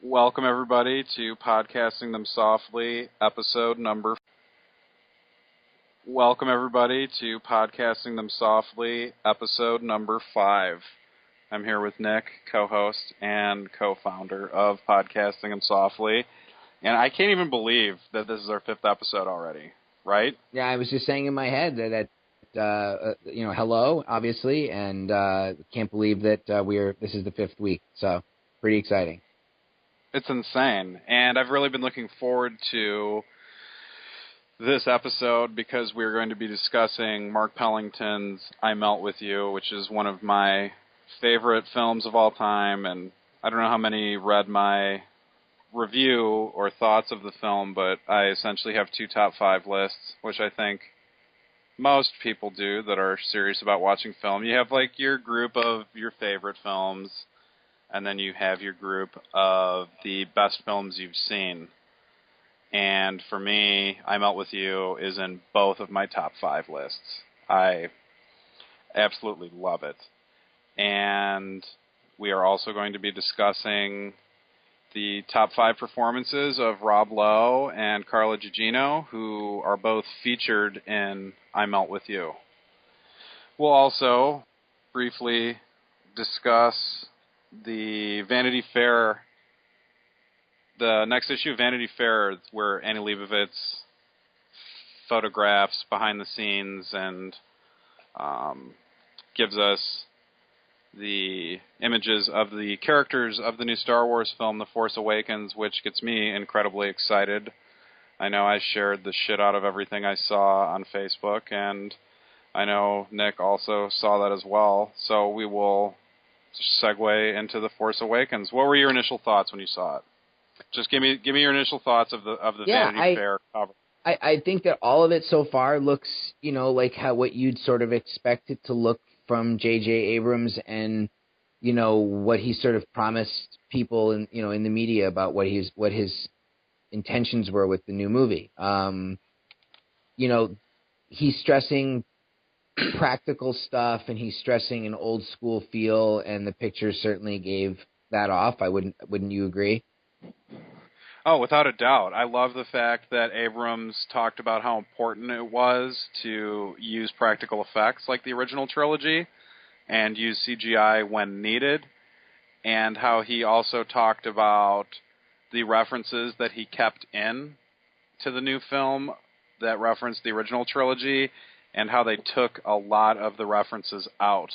Welcome, everybody, to Podcasting Them Softly, episode number... Welcome, everybody, to Podcasting Them Softly, episode number 5. I'm here with Nick, co-host and co-founder of Podcasting Them Softly, and I can't even believe that this is our 5th episode already, right? Yeah, I was just saying in my head that hello, obviously, and can't believe that this is the 5th week, so pretty exciting. It's insane, and I've really been looking forward to this episode because we're going to be discussing Mark Pellington's I Melt With You, which is one of my favorite films of all time, and I don't know how many read my review or thoughts of the film, but I essentially have 2 top 5 lists, which I think most people do that are serious about watching film. You have like your group of your favorite films, and then you have your group of the best films you've seen. And for me, I Melt With You is in both of my top 5 lists. I absolutely love it. And we are also going to be discussing the top 5 performances of Rob Lowe and Carla Gugino, who are both featured in I Melt With You. We'll also briefly discuss the Vanity Fair, the next issue of Vanity Fair, where Annie Leibovitz photographs behind the scenes and gives us the images of the characters of the new Star Wars film, The Force Awakens, which gets me incredibly excited. I know I shared the shit out of everything I saw on Facebook, and I know Nick also saw that as well. So we will segue into The Force Awakens. What were your initial thoughts when you saw it? Just give me your initial thoughts of the Vanity Fair cover. I think that all of it so far looks, like what you'd sort of expect it to look from J.J. Abrams, and what he sort of promised people in the media about what his intentions were with the new movie. He's stressing practical stuff, and he's stressing an old school feel, and the pictures certainly gave that off. Wouldn't you agree? Oh, without a doubt. I love the fact that Abrams talked about how important it was to use practical effects like the original trilogy and use CGI when needed, and how he also talked about the references that he kept in to the new film that referenced the original trilogy, and how they took a lot of the references out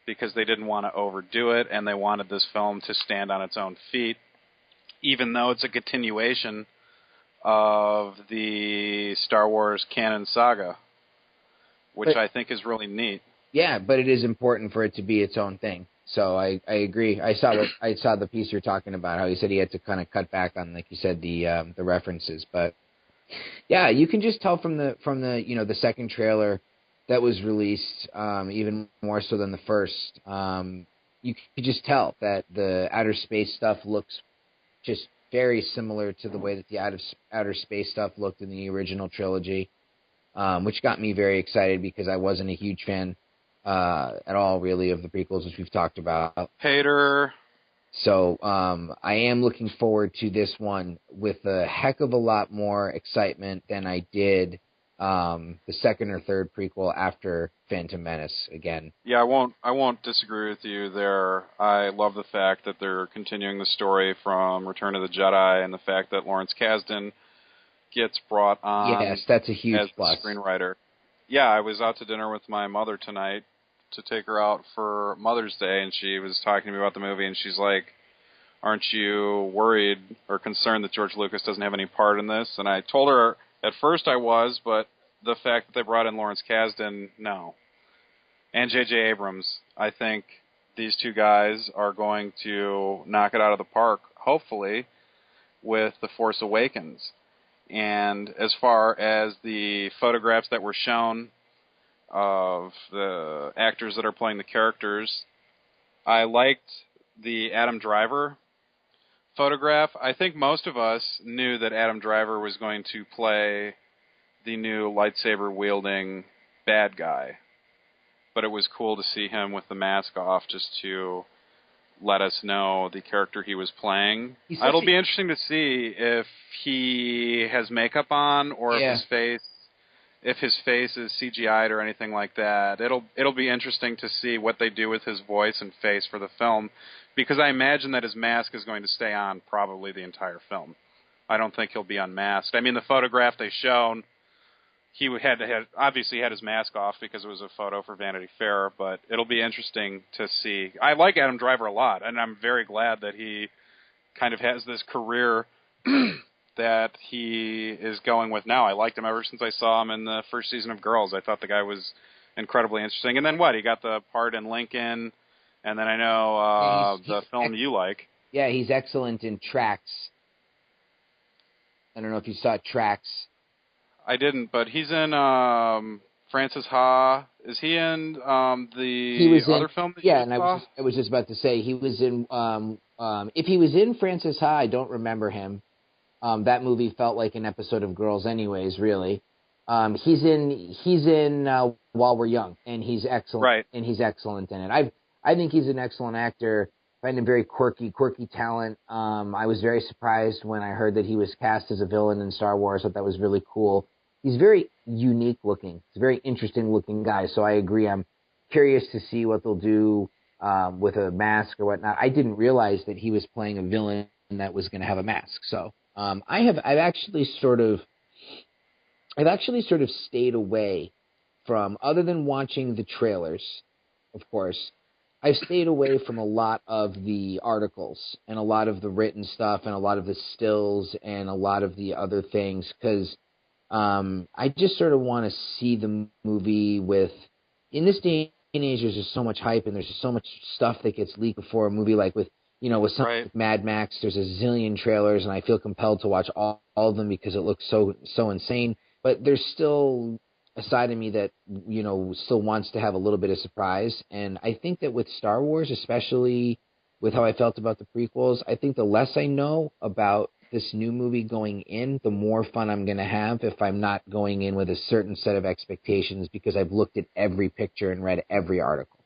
because they didn't want to overdo it, and they wanted this film to stand on its own feet, even though it's a continuation of the Star Wars canon saga, which I think is really neat. Yeah, but it is important for it to be its own thing. So I agree. I saw the piece you're talking about, how he said he had to kind of cut back on, like you said, the references. But yeah, you can just tell from the the second trailer that was released, even more so than the first. You could just tell that the outer space stuff looks just very similar to the way that the outer space stuff looked in the original trilogy, which got me very excited because I wasn't a huge fan at all, really, of the prequels, which we've talked about. Hater. So I am looking forward to this one with a heck of a lot more excitement than I did the second or third prequel after Phantom Menace again. Yeah, I won't disagree with you there. I love the fact that they're continuing the story from Return of the Jedi, and the fact that Lawrence Kasdan gets brought on. Yes, that's a huge as plus. The screenwriter. Yeah, I was out to dinner with my mother tonight to take her out for Mother's Day, and she was talking to me about the movie, and she's like, "Aren't you worried or concerned that George Lucas doesn't have any part in this?" And I told her at first I was, but the fact that they brought in Lawrence Kasdan, no. And J.J. Abrams, I think these two guys are going to knock it out of the park, hopefully, with The Force Awakens. And as far as the photographs that were shown of the actors that are playing the characters, I liked the Adam Driver photograph. I think most of us knew that Adam Driver was going to play the new lightsaber-wielding bad guy. But it was cool to see him with the mask off, just to let us know the character he was playing. It'll be interesting to see if he has makeup on or if his face is CGI'd or anything like that. It'll be interesting to see what they do with his voice and face for the film, because I imagine that his mask is going to stay on probably the entire film. I don't think he'll be unmasked. I mean, the photograph they shown, he obviously had his mask off because it was a photo for Vanity Fair, but it'll be interesting to see. I like Adam Driver a lot, and I'm very glad that he kind of has this career that he is going with now. I liked him ever since I saw him in the first season of Girls. I thought the guy was incredibly interesting. And then he got the part in Lincoln, and then I know the film you like. Yeah, he's excellent in Tracks. I don't know if you saw Tracks. I didn't, but he's in Frances Ha. Is he in other film that you saw? I was just about to say, he was in, if he was in Frances Ha, I don't remember him. That movie felt like an episode of Girls anyways, really. He's in While We're Young, and he's excellent. Right. And he's excellent in it. I think he's an excellent actor. I find him very quirky talent. I was very surprised when I heard that he was cast as a villain in Star Wars. I thought that was really cool. He's very unique looking. He's a very interesting looking guy, so I agree. I'm curious to see what they'll do with a mask or whatnot. I didn't realize that he was playing a villain that was going to have a mask. So I've actually sort of stayed away from, other than watching the trailers, of course, I've stayed away from a lot of the articles and a lot of the written stuff and a lot of the stills and a lot of the other things, because I just sort of want to see the movie with, in this day and age, there's just so much hype and there's just so much stuff that gets leaked before a movie, like with something like Mad Max, there's a zillion trailers, and I feel compelled to watch all of them because it looks so insane. But there's still a side of me that, still wants to have a little bit of surprise. And I think that with Star Wars, especially with how I felt about the prequels, I think the less I know about this new movie going in, the more fun I'm going to have if I'm not going in with a certain set of expectations because I've looked at every picture and read every article.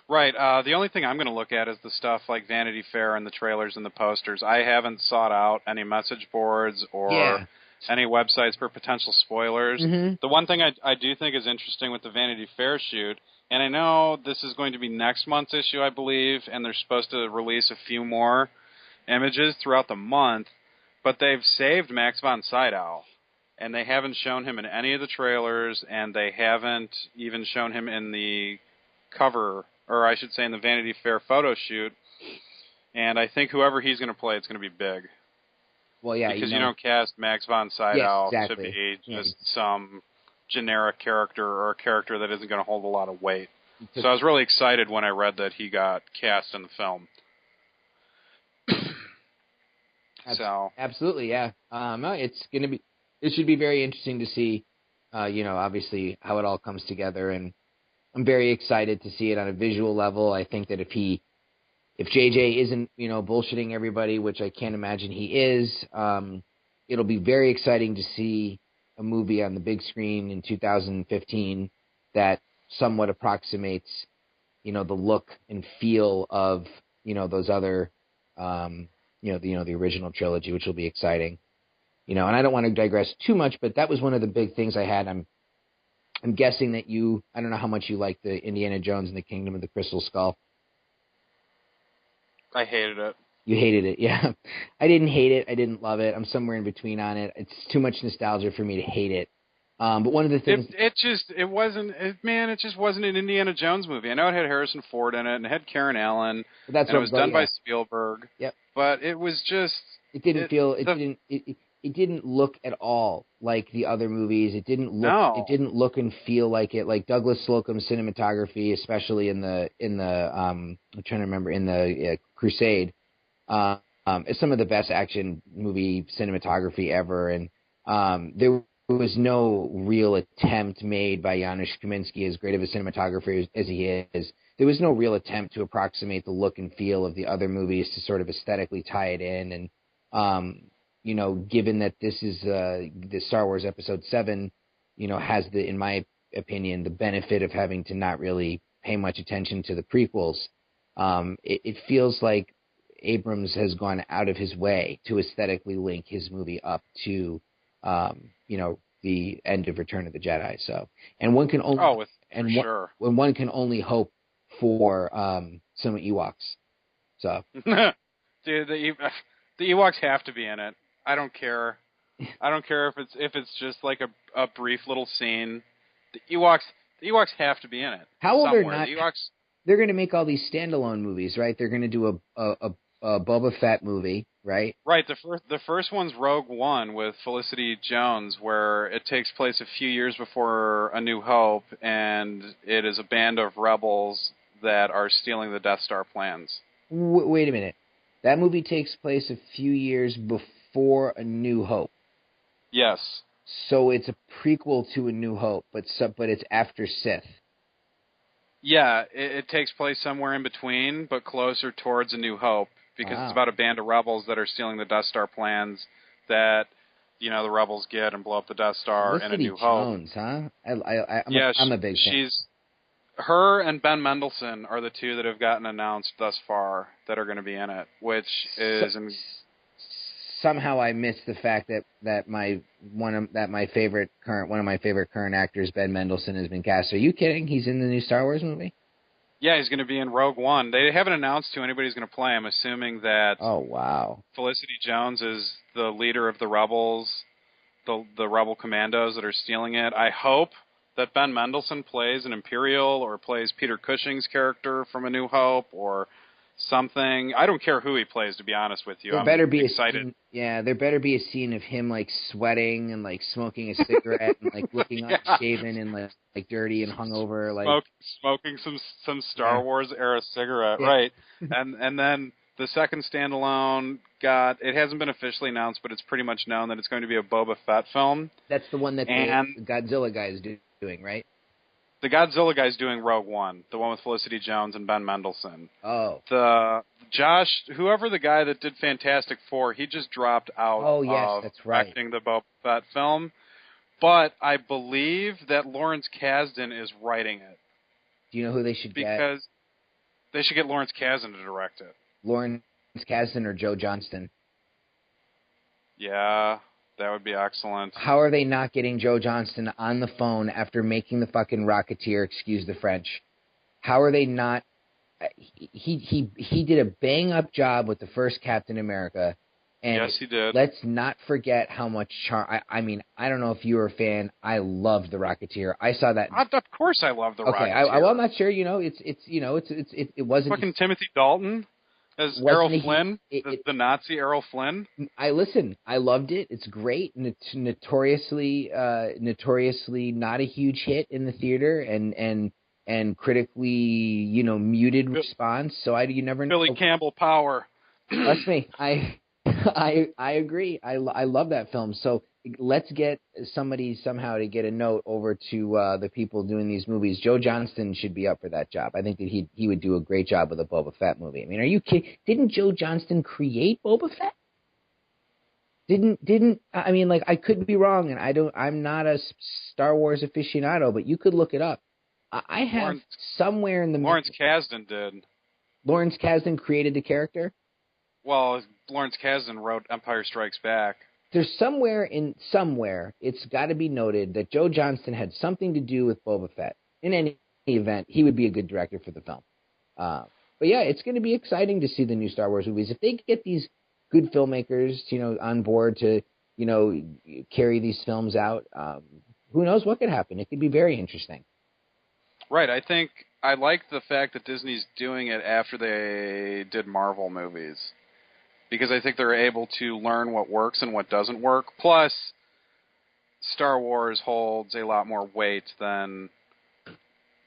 Right. The only thing I'm going to look at is the stuff like Vanity Fair and the trailers and the posters. I haven't sought out any message boards or any websites for potential spoilers. Mm-hmm. The one thing I do think is interesting with the Vanity Fair shoot, and I know this is going to be next month's issue, I believe, and they're supposed to release a few more images throughout the month, but they've saved Max von Sydow, and they haven't shown him in any of the trailers, and they haven't even shown him in the cover, or I should say in the Vanity Fair photo shoot, and I think whoever he's going to play, it's going to be big. Well, yeah, because you don't cast Max von Sydow to be Yeah. just some generic character or a character that isn't going to hold a lot of weight. So I was really excited when I read that he got cast in the film. Absolutely, yeah. It should be very interesting to see, obviously how it all comes together, and I'm very excited to see it on a visual level. I think that if JJ isn't, bullshitting everybody, which I can't imagine he is, it'll be very exciting to see a movie on the big screen in 2015 that somewhat approximates, the look and feel of, those other, the original trilogy, which will be exciting. And I don't want to digress too much, but that was one of the big things I had. I'm guessing that I don't know how much you like the Indiana Jones and the Kingdom of the Crystal Skull. I hated it. You hated it, yeah. I didn't hate it. I didn't love it. I'm somewhere in between on it. It's too much nostalgia for me to hate it. But one of the things... It just wasn't an Indiana Jones movie. I know it had Harrison Ford in it, and it had Karen Allen, and it was done by Spielberg. Yep. But it was just... It didn't look at all like the other movies. It didn't look and feel like it. Like Douglas Slocum's cinematography, especially in the I'm trying to remember, in the Crusade, is some of the best action movie cinematography ever. And there was no real attempt made by Janusz Kaminski, as great of a cinematographer as he is. There was no real attempt to approximate the look and feel of the other movies to sort of aesthetically tie it in. And given that this is the Star Wars Episode 7, has in my opinion, the benefit of having to not really pay much attention to the prequels. It feels like Abrams has gone out of his way to aesthetically link his movie up to, the end of Return of the Jedi. So, and one can only for sure. when one can only hope for some Ewoks. So, dude, the Ewoks have to be in it. I don't care. I don't care if it's just like a brief little scene. The Ewoks have to be in it. How will somewhere. They're not? The Ewoks. They're going to make all these standalone movies, right? They're going to do a Boba Fett movie, right? Right. The first one's Rogue One with Felicity Jones, where it takes place a few years before A New Hope, and it is a band of rebels that are stealing the Death Star plans. Wait a minute. That movie takes place a few years before A New Hope. Yes. So it's a prequel to A New Hope, but it's after Sith. Yeah, it takes place somewhere in between, but closer towards A New Hope, because It's about a band of rebels that are stealing the Death Star plans that, the rebels get and blow up the Death Star in A New Jones, Hope. Huh? I'm a big fan. Her and Ben Mendelsohn are the two that have gotten announced thus far that are going to be in it, which is... Somehow I missed the fact that one of my favorite current actors, Ben Mendelsohn, has been cast. Are you kidding? He's in the new Star Wars movie? Yeah, he's going to be in Rogue One. They haven't announced who anybody's going to play. I'm assuming that. Oh wow! Felicity Jones is the leader of the rebels, the rebel commandos that are stealing it. I hope that Ben Mendelsohn plays an Imperial or plays Peter Cushing's character from A New Hope or something. I don't care who he plays, to be honest with you. There better be excited. There better be a scene of him like sweating and like smoking a cigarette and like looking unshaven and like dirty and hungover, like smoking some Star Wars era cigarette, right? And then the second standalone it hasn't been officially announced, but it's pretty much known that it's going to be a Boba Fett film. That's the one that the Godzilla guy is doing, right? The Godzilla guy's doing Rogue One, the one with Felicity Jones and Ben Mendelsohn. Oh. Whoever the guy that did Fantastic Four, he just dropped out of directing the Boba Fett film. But I believe that Lawrence Kasdan is writing it. Do you know who they should get? Because they should get Lawrence Kasdan to direct it. Lawrence Kasdan or Joe Johnston? Yeah. That would be excellent. How are they not getting Joe Johnston on the phone after making the fucking Rocketeer, excuse the French? How are they not? He did a bang-up job with the first Captain America. And yes, he did. Let's not forget how much charm. I mean, I don't know if you were a fan. I loved the Rocketeer. I saw that. Of course, I love the Rocketeer. Okay, I'm not sure. It wasn't fucking Timothy Dalton. As Errol Flynn, the Nazi Errol Flynn. I loved it. It's great. Notoriously not a huge hit in the theater and critically, muted response. So you never know. Billy Campbell power. Trust me, I agree. I love that film. So let's get somebody somehow to get a note over to the people doing these movies. Joe Johnston should be up for that job. I think that he would do a great job with a Boba Fett movie. I mean, are you kidding? Didn't Joe Johnston create Boba Fett? I mean, like, I could be wrong, and I'm not a Star Wars aficionado, but you could look it up. I have somewhere in the Lawrence Kasdan did. Lawrence Kasdan created the character? Well, Lawrence Kasdan wrote Empire Strikes Back. There's somewhere, it's got to be noted that Joe Johnston had something to do with Boba Fett. In any event, he would be a good director for the film. But yeah, it's going to be exciting to see the new Star Wars movies. If they get these good filmmakers, on board to, carry these films out, who knows what could happen? It could be very interesting. Right. I think I like the fact that Disney's doing it after they did Marvel movies, because I think they're able to learn what works and what doesn't work. Plus, Star Wars holds a lot more weight than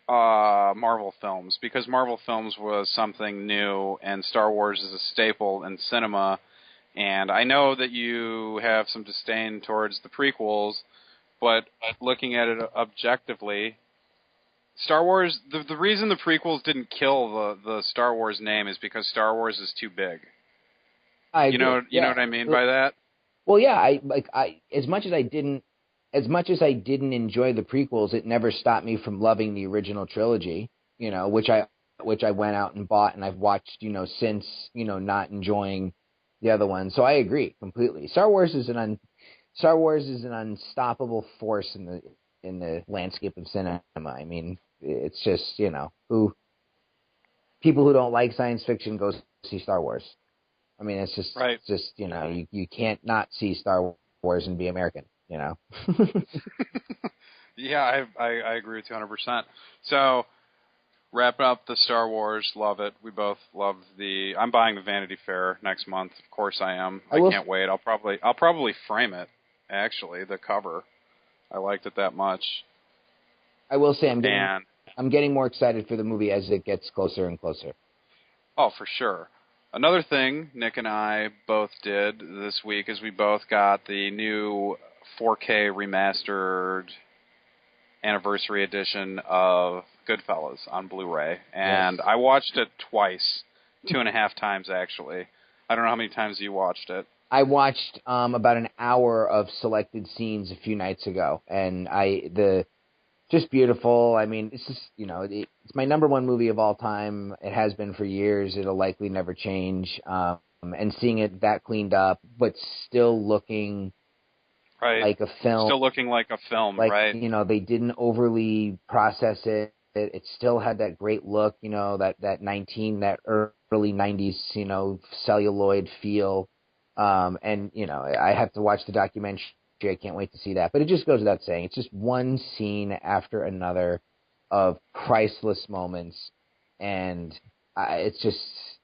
Marvel films, because Marvel films was something new, and Star Wars is a staple in cinema. And I know that you have some disdain towards the prequels, but looking at it objectively, Star Wars, the reason the prequels didn't kill the Star Wars name is because Star Wars is too big. You know what I mean by that? Well, yeah, as much as I didn't enjoy the prequels, it never stopped me from loving the original trilogy, which I which I went out and bought, and I've watched, since, not enjoying the other one. So I agree completely. Star Wars is an unstoppable force in the landscape of cinema. I mean, it's just, who people who don't like science fiction go see Star Wars. I mean, it's just, right. It's just, you can't not see Star Wars and be American, Yeah, I agree with you 100%. So, wrap up the Star Wars. Love it. We both love I'm buying the Vanity Fair next month. Of course I am. I can't wait. I'll probably frame it, actually, the cover. I liked it that much. I will say I'm getting more excited for the movie as it gets closer and closer. Oh, for sure. Another thing Nick and I both did this week is we both got the new 4K remastered anniversary edition of Goodfellas on Blu-ray. And yes. I watched it twice, 2.5 times actually. I don't know how many times you watched it. I watched about an hour of selected scenes a few nights ago, and just beautiful. I mean, it's just, it's my number one movie of all time. It has been for years. It'll likely never change. And seeing it that cleaned up, but still looking like a film. Still looking like a film, right? They didn't overly process it. It still had that great look, that early 90s, celluloid feel. And, I have to watch the documentary. I can't wait to see that. But it just goes without saying. It's just one scene after another of priceless moments. And it's just,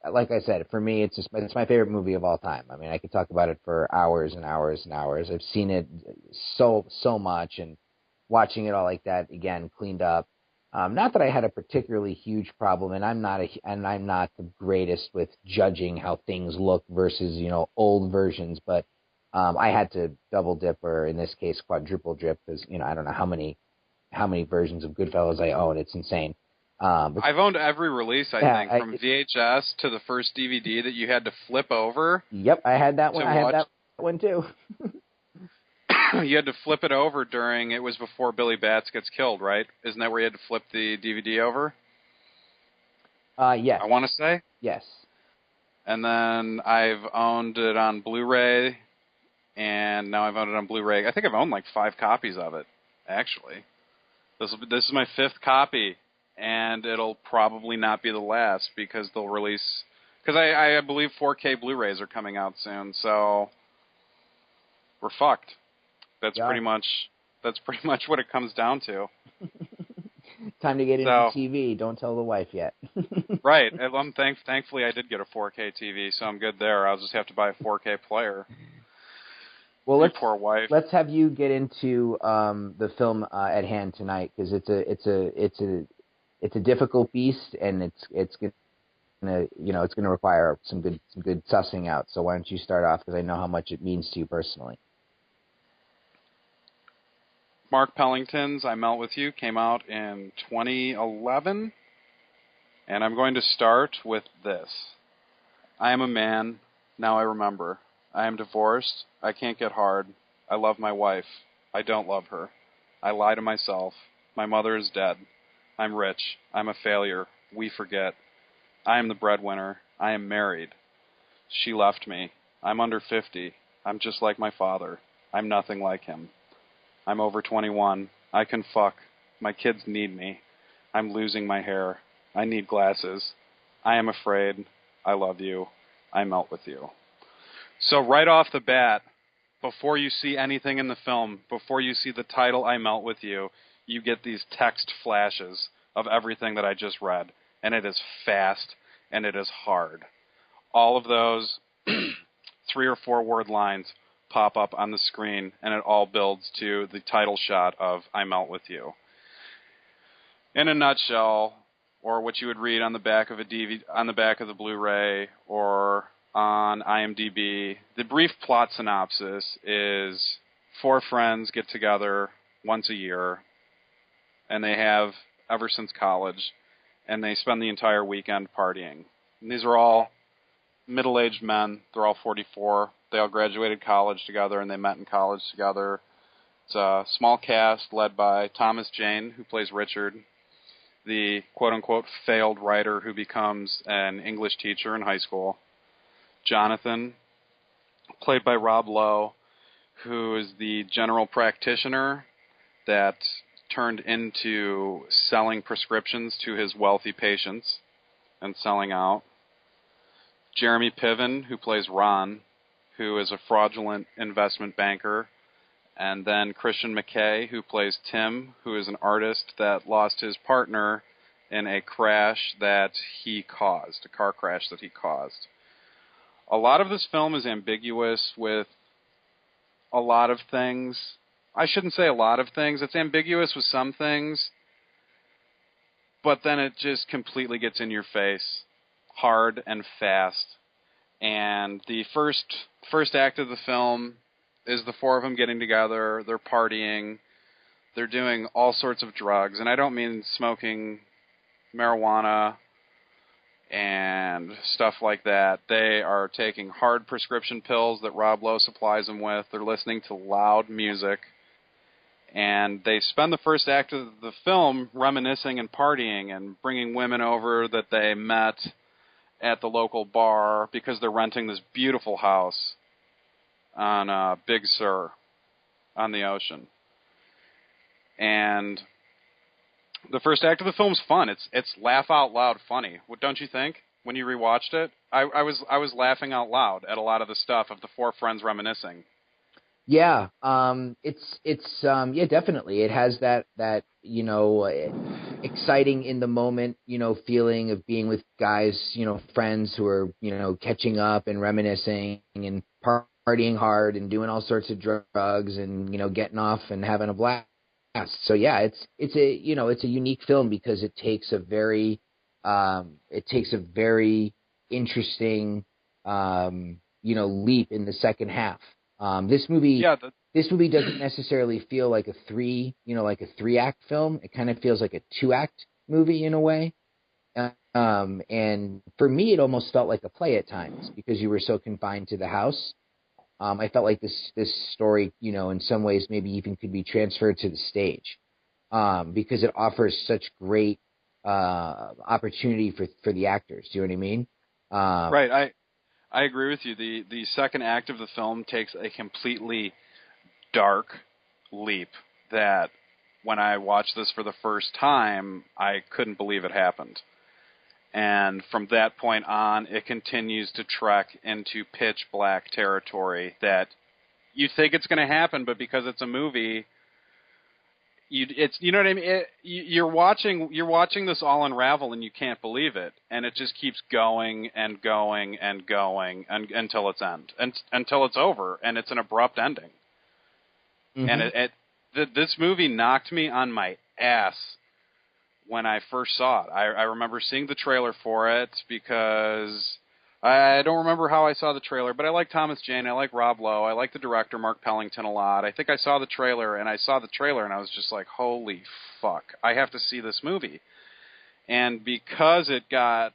like I said, for me, it's my favorite movie of all time. I mean, I could talk about it for hours and hours and hours. I've seen it so much, and watching it all like that, again, cleaned up. Not that I had a particularly huge problem, and I'm not the greatest with judging how things look versus, old versions, but I had to double dip, or in this case quadruple dip, because I don't know how many versions of Goodfellas I own. It's insane. I've owned every release, I think, from VHS to the first DVD that you had to flip over. Yep, I had that one. I had that one too. You had to flip it over it was before Billy Batts gets killed, right? Isn't that where you had to flip the DVD over? Yes. I want to say? Yes. And then I've owned it on Blu-ray, and now I've owned it on Blu-ray. I think I've owned like 5 copies of it, actually. This is my 5th copy, and it'll probably not be the last because they'll release... Because I believe 4K Blu-rays are coming out soon, so we're fucked. That's pretty much what it comes down to. Time to get into TV. Don't tell the wife yet. Right. Thankfully, I did get a 4K TV, so I'm good there. I'll just have to buy a 4K player. Well, poor wife. Let's have you get into the film at hand tonight, because it's a difficult beast, and it's gonna require some good sussing out. So why don't you start off, because I know how much it means to you personally. Mark Pellington's I Melt With You came out in 2011, and I'm going to start with this. I am a man, now I remember. I am divorced, I can't get hard. I love my wife, I don't love her. I lie to myself, my mother is dead. I'm rich, I'm a failure, we forget. I am the breadwinner, I am married. She left me, I'm under 50, I'm just like my father. I'm nothing like him. I'm over 21. I can fuck. My kids need me. I'm losing my hair. I need glasses. I am afraid. I love you. I melt with you. So right off the bat, before you see anything in the film, before you see the title I Melt With You, you get these text flashes of everything that I just read. And it is fast and it is hard. All of those 3 or 4 word lines pop up on the screen, and it all builds to the title shot of I Melt With You. In a nutshell, or what you would read on the back of on the back of the Blu-ray or on IMDb, the brief plot synopsis is 4 friends get together once a year, and they have ever since college, and they spend the entire weekend partying. And these are all middle-aged men. They're all 44. They all graduated college together, and they met in college together. It's a small cast led by Thomas Jane, who plays Richard, the quote-unquote failed writer who becomes an English teacher in high school. Jonathan, played by Rob Lowe, who is the general practitioner that turned into selling prescriptions to his wealthy patients and selling out. Jeremy Piven, who plays Ron, who is a fraudulent investment banker. And then Christian McKay, who plays Tim, who is an artist that lost his partner in a crash that he caused, a car crash that he caused. A lot of this film is ambiguous with a lot of things. I shouldn't say a lot of things. It's ambiguous with some things, but then it just completely gets in your face, hard and fast. And the first act of the film is the four of them getting together, they're partying, they're doing all sorts of drugs, and I don't mean smoking marijuana and stuff like that. They are taking hard prescription pills that Rob Lowe supplies them with, they're listening to loud music, and they spend the first act of the film reminiscing and partying and bringing women over that they met at the local bar because they're renting this beautiful house on Big Sur on the ocean. And the first act of the film's fun. It's laugh out loud funny. Don't you think? When you rewatched it, I was laughing out loud at a lot of the stuff of the four friends reminiscing. Yeah, yeah, definitely. It has that exciting in the moment, feeling of being with guys, friends who are, catching up and reminiscing and partying hard and doing all sorts of drugs and, getting off and having a blast. So yeah, it's a unique film because it takes a very interesting, leap in the second half. This movie doesn't necessarily feel like a three-act film. It kind of feels like a 2-act movie in a way. And for me, it almost felt like a play at times because you were so confined to the house. I felt like this story, in some ways maybe even could be transferred to the stage because it offers such great opportunity for the actors. Do you know what I mean? Right. I agree with you. The second act of the film takes a completely dark leap that when I watched this for the first time, I couldn't believe it happened. And from that point on, it continues to trek into pitch black territory that you think it's going to happen, but because it's a movie, you know what I mean? You're watching this all unravel, and you can't believe it, and it just keeps going and going and going until it's until it's over, and it's an abrupt ending. Mm-hmm. And this movie knocked me on my ass when I first saw it. I remember seeing the trailer for it because I don't remember how I saw the trailer, but I like Thomas Jane, I like Rob Lowe, I like the director Mark Pellington a lot. I think I saw the trailer, and I was just like, holy fuck, I have to see this movie. And because it premiered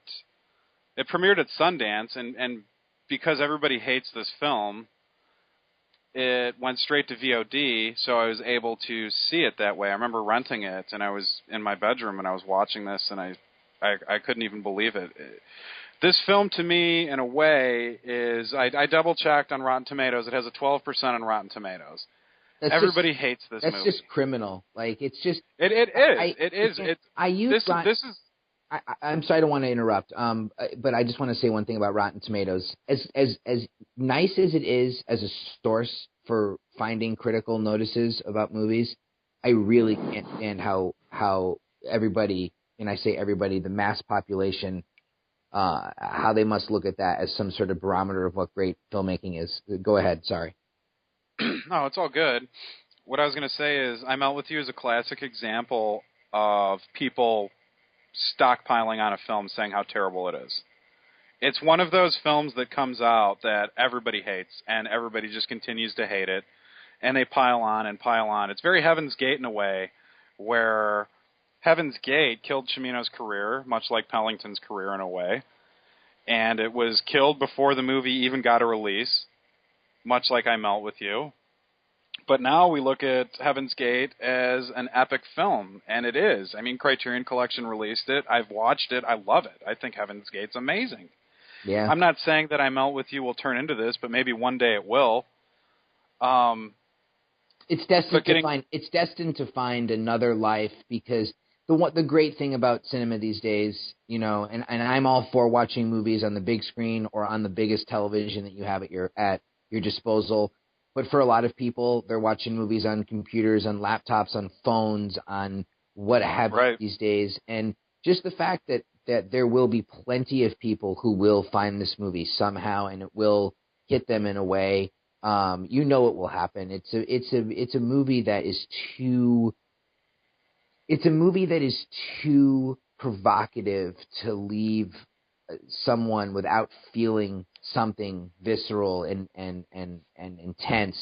at Sundance, and because everybody hates this film, it went straight to VOD, so I was able to see it that way. I remember renting it, and I was in my bedroom, and I was watching this, and I couldn't even believe it. This film, to me, in a way, is... I double-checked on Rotten Tomatoes. It has a 12% on Rotten Tomatoes. Everybody hates this movie. That's just criminal. Like, it's just... It is. I'm sorry, I don't want to interrupt, but I just want to say one thing about Rotten Tomatoes. As nice as it is as a source for finding critical notices about movies, I really can't stand how everybody, and I say everybody, the mass population, how they must look at that as some sort of barometer of what great filmmaking is. Go ahead, sorry. No, it's all good. What I was going to say is I'm Out With You is a classic example of people stockpiling on a film saying how terrible it is. It's one of those films that comes out that everybody hates, and everybody just continues to hate it, and they pile on and pile on. It's very Heaven's Gate in a way, where Heaven's Gate killed Cimino's career, much like Pellington's career in a way, and it was killed before the movie even got a release, much like I Melt With You. But now we look at Heaven's Gate as an epic film, and it is. I mean, Criterion Collection released it. I've watched it. I love it. I think Heaven's Gate's amazing. Yeah. I'm not saying that I Melt With You will turn into this, but maybe one day it will. It's destined to find another life, because the great thing about cinema these days, you know, and I'm all for watching movies on the big screen or on the biggest television that you have at your disposal. But for a lot of people, they're watching movies on computers, on laptops, on phones, on what have you these days. And just the fact that there will be plenty of people who will find this movie somehow, and it will hit them in a way. You know it will happen. It's a movie that is too. It's a movie that is too provocative to leave someone without feeling something visceral and intense.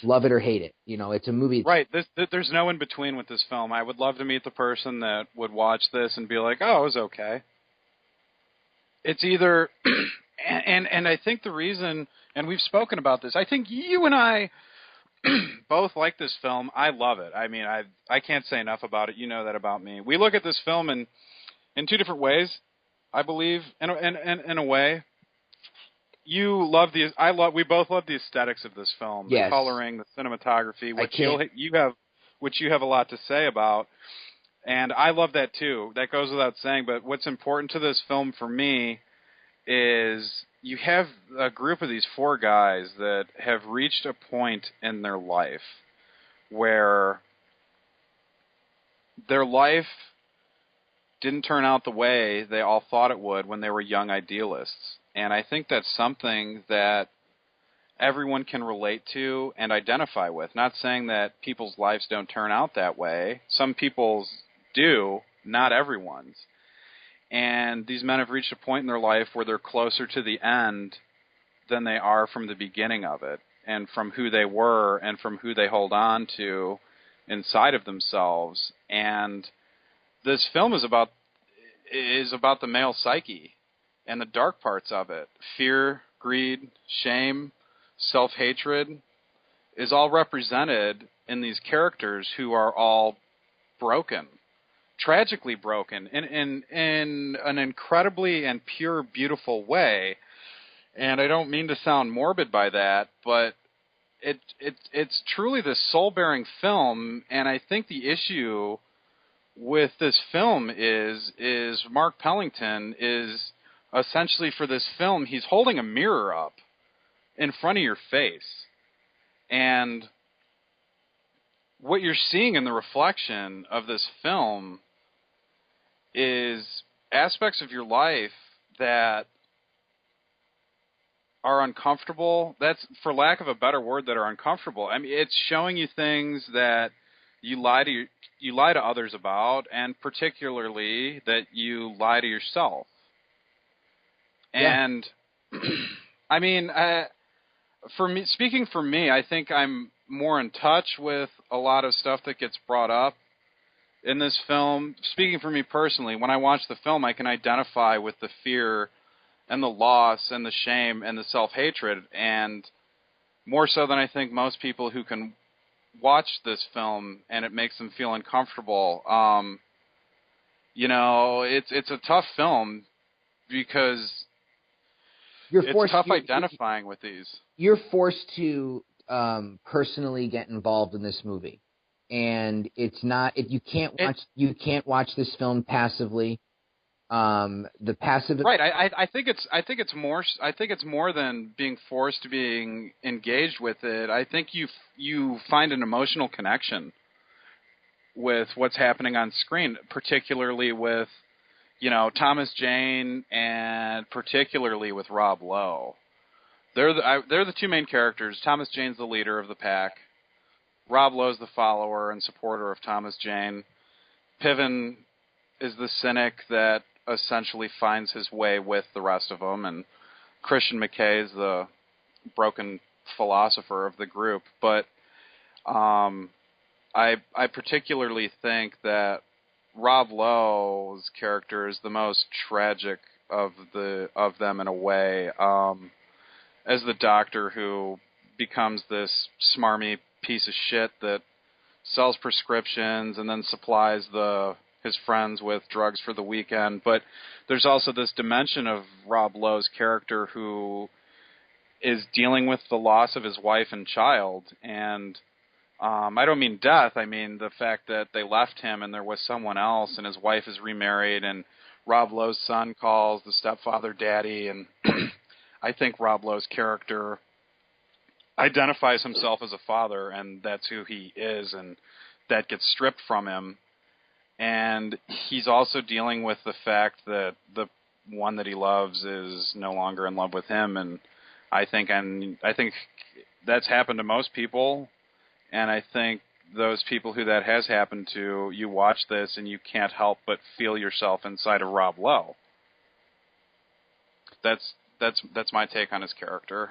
Love it or hate it. You know, it's a movie. Right. There's no in between with this film. I would love to meet the person that would watch this and be like, oh, it was okay. It's either, and I think the reason, and we've spoken about this, I think you and I both like this film. I love it. I mean, I can't say enough about it. You know that about me. We look at this film in two different ways, I believe. In a way, we both love the aesthetics of this film, yes. The coloring, the cinematography, which you have a lot to say about. And I love that too. That goes without saying. But what's important to this film for me is you have a group of these four guys that have reached a point in their life where their life didn't turn out the way they all thought it would when they were young idealists. And I think that's something that everyone can relate to and identify with. Not saying that people's lives don't turn out that way. Some people's do, not everyone's. And these men have reached a point in their life where they're closer to the end than they are from the beginning of it, and from who they were and from who they hold on to inside of themselves. And this film is about the male psyche and the dark parts of it. Fear, greed, shame, self-hatred is all represented in these characters who are all broken. Tragically broken in an incredibly and pure, beautiful way. And I don't mean to sound morbid by that, but it's truly this soul-bearing film. And I think the issue with this film is Mark Pellington is essentially, for this film, he's holding a mirror up in front of your face. And what you're seeing in the reflection of this film is aspects of your life that are uncomfortable. That's, for lack of a better word, that are uncomfortable. I mean, it's showing you things that you lie to others about, and particularly that you lie to yourself. Yeah. And I mean, speaking for me, I think I'm more in touch with a lot of stuff that gets brought up in this film. Speaking for me personally, when I watch the film, I can identify with the fear and the loss and the shame and the self-hatred, and more so than I think most people who can watch this film and it makes them feel uncomfortable. You know, it's a tough film because it's tough identifying with these. You're forced to personally get involved in this movie. And it's not, you can't watch this film passively. The passive, right? I think it's more than being forced to being engaged with it. I think you find an emotional connection with what's happening on screen, particularly with, you know, Thomas Jane, and particularly with Rob Lowe. They're the two main characters. Thomas Jane's the leader of the pack. Rob Lowe's the follower and supporter of Thomas Jane. Piven is the cynic that essentially finds his way with the rest of them, and Christian McKay is the broken philosopher of the group. But I particularly think that Rob Lowe's character is the most tragic of them in a way, as the doctor who becomes this smarmy piece of shit that sells prescriptions and then supplies his friends with drugs for the weekend. But there's also this dimension of Rob Lowe's character who is dealing with the loss of his wife and child. And I don't mean death. I mean the fact that they left him and there was someone else, and his wife is remarried, and Rob Lowe's son calls the stepfather daddy. And I think Rob Lowe's character identifies himself as a father, and that's who he is, and that gets stripped from him. And he's also dealing with the fact that the one that he loves is no longer in love with him. And I think that's happened to most people. And I think those people who that has happened to, you watch this and you can't help but feel yourself inside of Rob Lowe. That's my take on his character.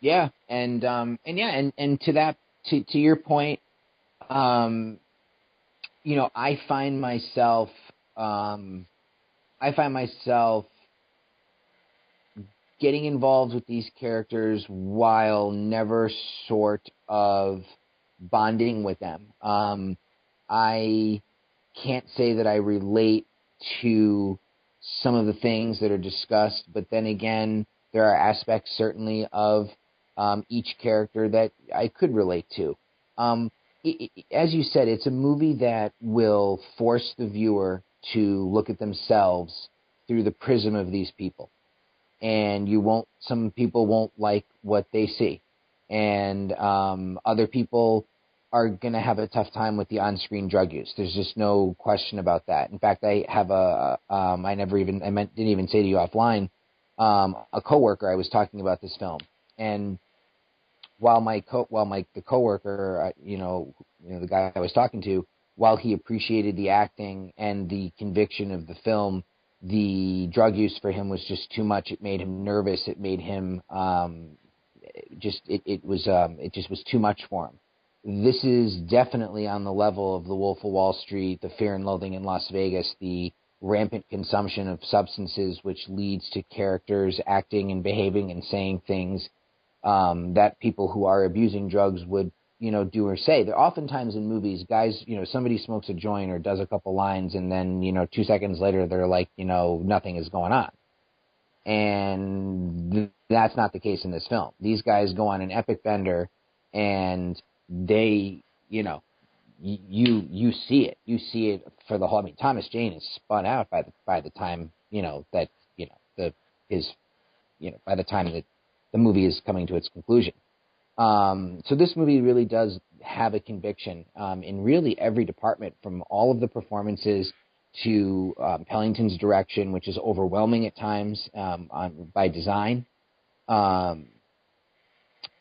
Yeah, and to that, to your point, you know, I find myself getting involved with these characters while never sort of bonding with them. I can't say that I relate to some of the things that are discussed, but then again, there are aspects certainly of each character that I could relate to. As you said, it's a movie that will force the viewer to look at themselves through the prism of these people. And some people won't like what they see. And other people are going to have a tough time with the on-screen drug use. There's just no question about that. In fact, I have didn't even say to you offline, a coworker, I was talking about this film. And while the coworker, the guy I was talking to, while he appreciated the acting and the conviction of the film, the drug use for him was just too much. It made him nervous. It made him it just was too much for him. This is definitely on the level of The Wolf of Wall Street, The Fear and Loathing in Las Vegas, the rampant consumption of substances which leads to characters acting and behaving and saying things that people who are abusing drugs would, do or say. They're oftentimes in movies, guys, somebody smokes a joint or does a couple lines, and then, 2 seconds later, they're like, nothing is going on. And that's not the case in this film. These guys go on an epic bender, and they, you see it. You see it for the whole. I mean, Thomas Jane is spun out by the time by the time that the movie is coming to its conclusion. So this movie really does have a conviction in really every department, from all of the performances to Pellington's direction, which is overwhelming at times by design.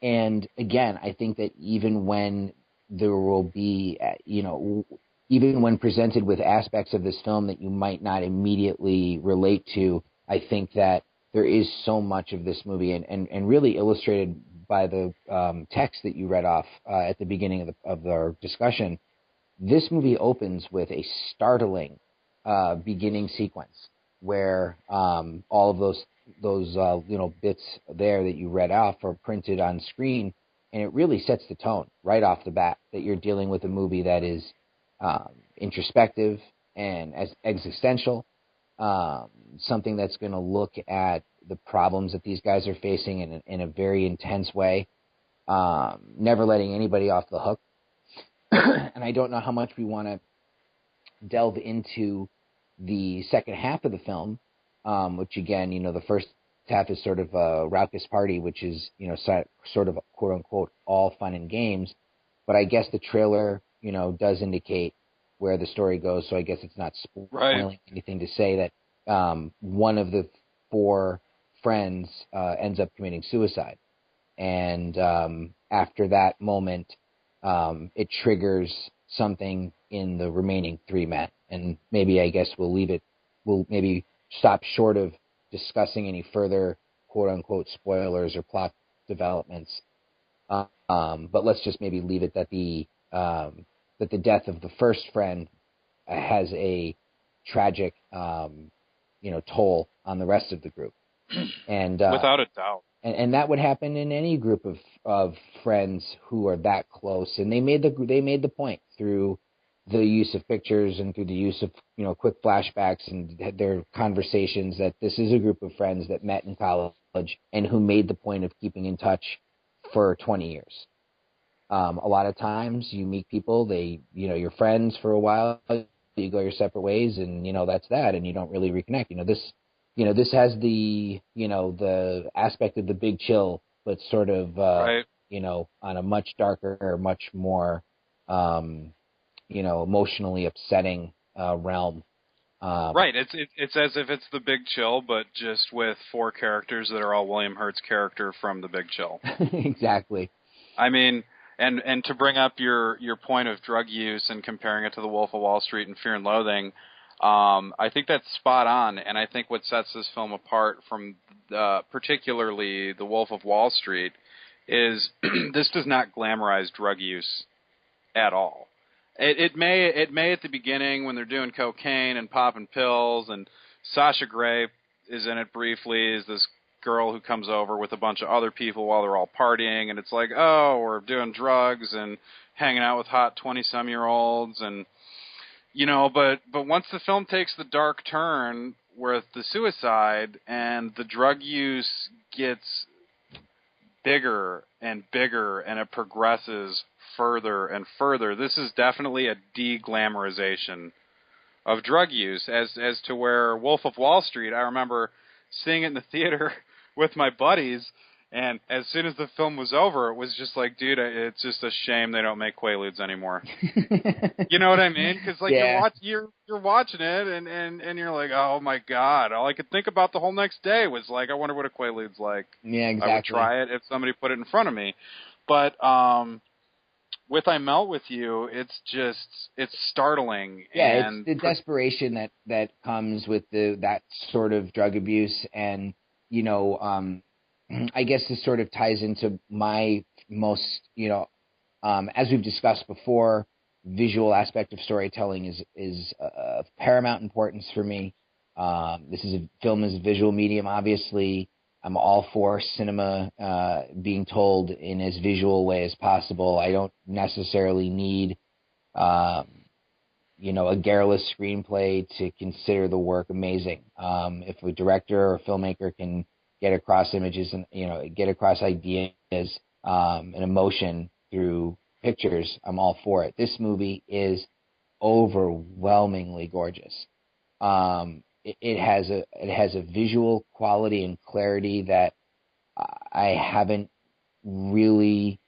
And again, I think that even when there will be, even when presented with aspects of this film that you might not immediately relate to, I think that there is so much of this movie, and really illustrated by the text that you read off at the beginning of our discussion. This movie opens with a startling beginning sequence where all of those bits there that you read off are printed on screen, and it really sets the tone right off the bat that you're dealing with a movie that is introspective and as existential, something that's going to look at the problems that these guys are facing in a very intense way, never letting anybody off the hook. And I don't know how much we want to delve into the second half of the film, which again, the first half is sort of a raucous party, which is, sort of quote unquote all fun and games. But I guess the trailer, does indicate where the story goes. So I guess it's not spoiling anything to say that one of the four friends ends up committing suicide. And after that moment, it triggers something in the remaining three men. And maybe, I guess, we'll maybe stop short of discussing any further quote-unquote spoilers or plot developments. But let's just maybe leave it that the death of the first friend has a tragic, toll on the rest of the group. And without a doubt. And that would happen in any group of friends who are that close. And they made the point through the use of pictures and through the use of quick flashbacks and their conversations that this is a group of friends that met in college and who made the point of keeping in touch for 20 years. A lot of times you meet people, you're friends for a while, you go your separate ways, and that's that, and you don't really reconnect. This has the aspect of The Big Chill, but sort of right. On a much darker, much more emotionally upsetting realm. Right. It's as if it's The Big Chill, but just with 4 characters that are all William Hurt's character from The Big Chill. Exactly. I mean, and to bring up your point of drug use and comparing it to The Wolf of Wall Street and Fear and Loathing, I think that's spot on, and I think what sets this film apart from particularly The Wolf of Wall Street is this does not glamorize drug use at all. It may at the beginning when they're doing cocaine and popping pills, and Sasha Grey is in it briefly as this girl who comes over with a bunch of other people while they're all partying, and it's like, oh, we're doing drugs and hanging out with hot 20-some-year-olds, and but once the film takes the dark turn with the suicide and the drug use gets bigger and bigger and it progresses further and further, this is definitely a de-glamorization of drug use as to where Wolf of Wall Street, I remember seeing it in the theater with my buddies, and as soon as the film was over, it was just like, dude, it's just a shame they don't make Quaaludes anymore. You know what I mean? Because you're watching it, and you're like, oh my god! All I could think about the whole next day was like, I wonder what a Quaalude's like. Yeah, exactly. I would try it if somebody put it in front of me. But with I Melt With You, it's startling. Yeah, and it's the desperation that comes with that sort of drug abuse, and I guess this sort of ties into my most, as we've discussed before, visual aspect of storytelling is of paramount importance for me. Film is a visual medium, obviously. I'm all for cinema being told in as visual a way as possible. I don't necessarily need, a garrulous screenplay to consider the work amazing. If a director or a filmmaker can get across images and get across ideas and emotion through pictures, I'm all for it. This movie is overwhelmingly gorgeous. It has a visual quality and clarity that I haven't really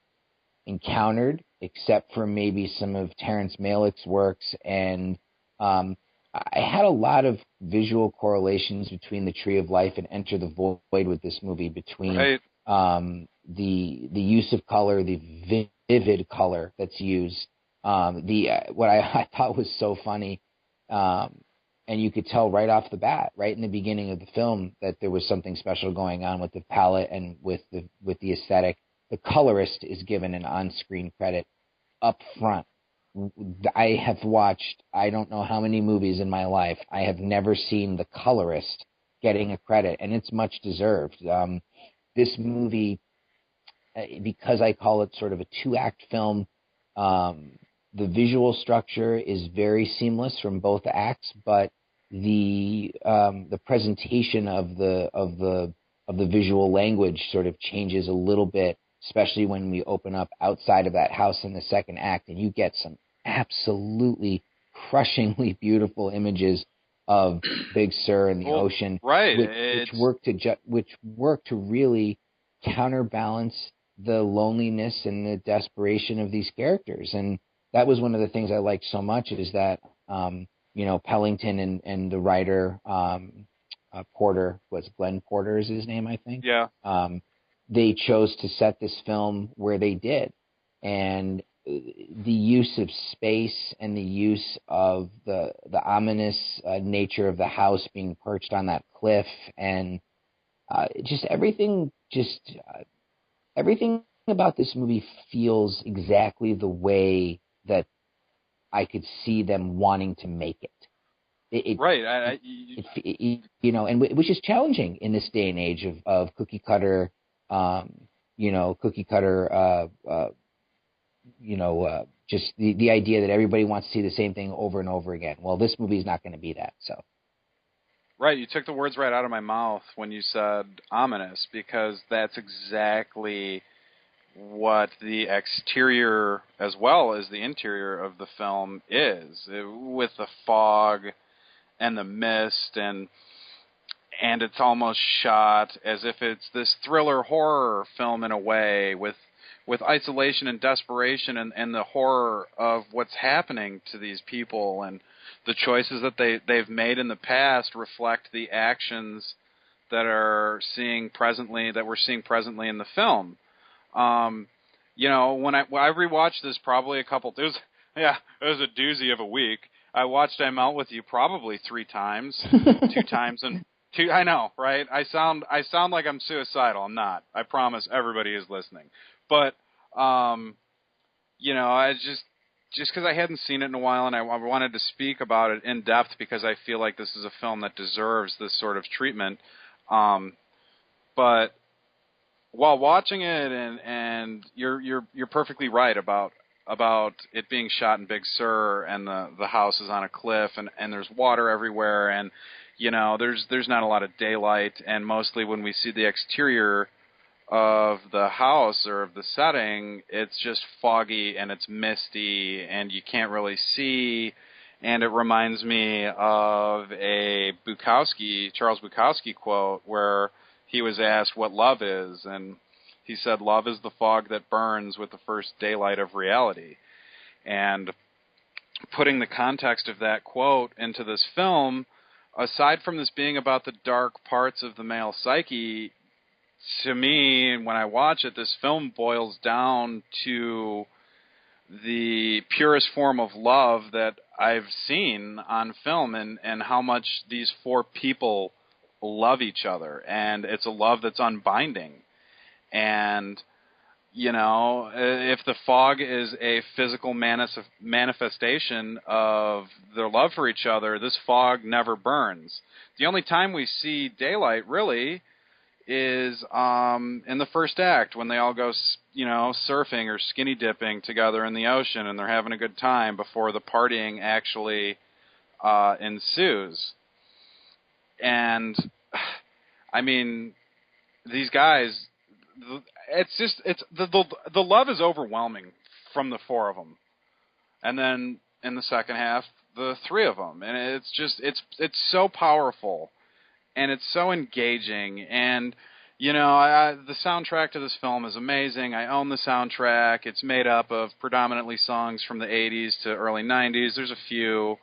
encountered, except for maybe some of Terrence Malick's works, and I had a lot of visual correlations between The Tree of Life and Enter the Void with this movie, between right. The use of color, the vivid color that's used. What I thought was so funny, and you could tell right off the bat, right in the beginning of the film, that there was something special going on with the palette and with the aesthetic. The colorist is given an on-screen credit up front. I have watched, I don't know how many movies in my life. I have never seen the colorist getting a credit, and it's much deserved. This movie, because I call it sort of a 2-act film, the visual structure is very seamless from both acts, but the presentation of the visual language sort of changes a little bit, especially when we open up outside of that house in the second act, and you get some absolutely crushingly beautiful images of Big Sur and the ocean, right? Which work to really counterbalance the loneliness and the desperation of these characters. And that was one of the things I liked so much, is that Pellington and the writer Porter, Glenn Porter is his name, I think. Yeah. They chose to set this film where they did, and the use of space and the use of the ominous nature of the house being perched on that cliff, and everything about this movie feels exactly the way that I could see them wanting to make it. And which is challenging in this day and age of cookie cutter cookie cutter, just the idea that everybody wants to see the same thing over and over again. Well, this movie is not going to be that. So. Right, you took the words right out of my mouth when you said ominous, because that's exactly what the exterior as well as the interior of the film is, with the fog and the mist, and it's almost shot as if it's this thriller horror film in a way, with isolation and desperation and the horror of what's happening to these people, and the choices that they've made in the past reflect the actions that we're seeing presently in the film. When I rewatched this probably it was a doozy of a week. I watched I'm Out With You probably 3 times, 2 times and two. I know, right? I sound like I'm suicidal. I'm not. I promise everybody is listening. But I just because I hadn't seen it in a while, and I wanted to speak about it in depth because I feel like this is a film that deserves this sort of treatment. But while watching it, and you're perfectly right about it being shot in Big Sur, and the house is on a cliff, and there's water everywhere, and there's not a lot of daylight, and mostly when we see the exterior of the house or of the setting, it's just foggy and it's misty and you can't really see. And it reminds me of a Charles Bukowski quote where he was asked what love is, and he said, "Love is the fog that burns with the first daylight of reality." And putting the context of that quote into this film, aside from this being about the dark parts of the male psyche, to me, when I watch it, this film boils down to the purest form of love that I've seen on film, and how much these 4 people love each other. And it's a love that's unbinding. And, if the fog is a physical manifestation of their love for each other, this fog never burns. The only time we see daylight, really, is in the first act when they all go, surfing or skinny dipping together in the ocean, and they're having a good time before the partying actually ensues. And I mean, these guys, the love is overwhelming from the 4 of them, and then in the second half, the 3 of them, and it's so powerful. And it's so engaging, and the soundtrack to this film is amazing. I own the soundtrack. It's made up of predominantly songs from the 80s to early 90s. There's a few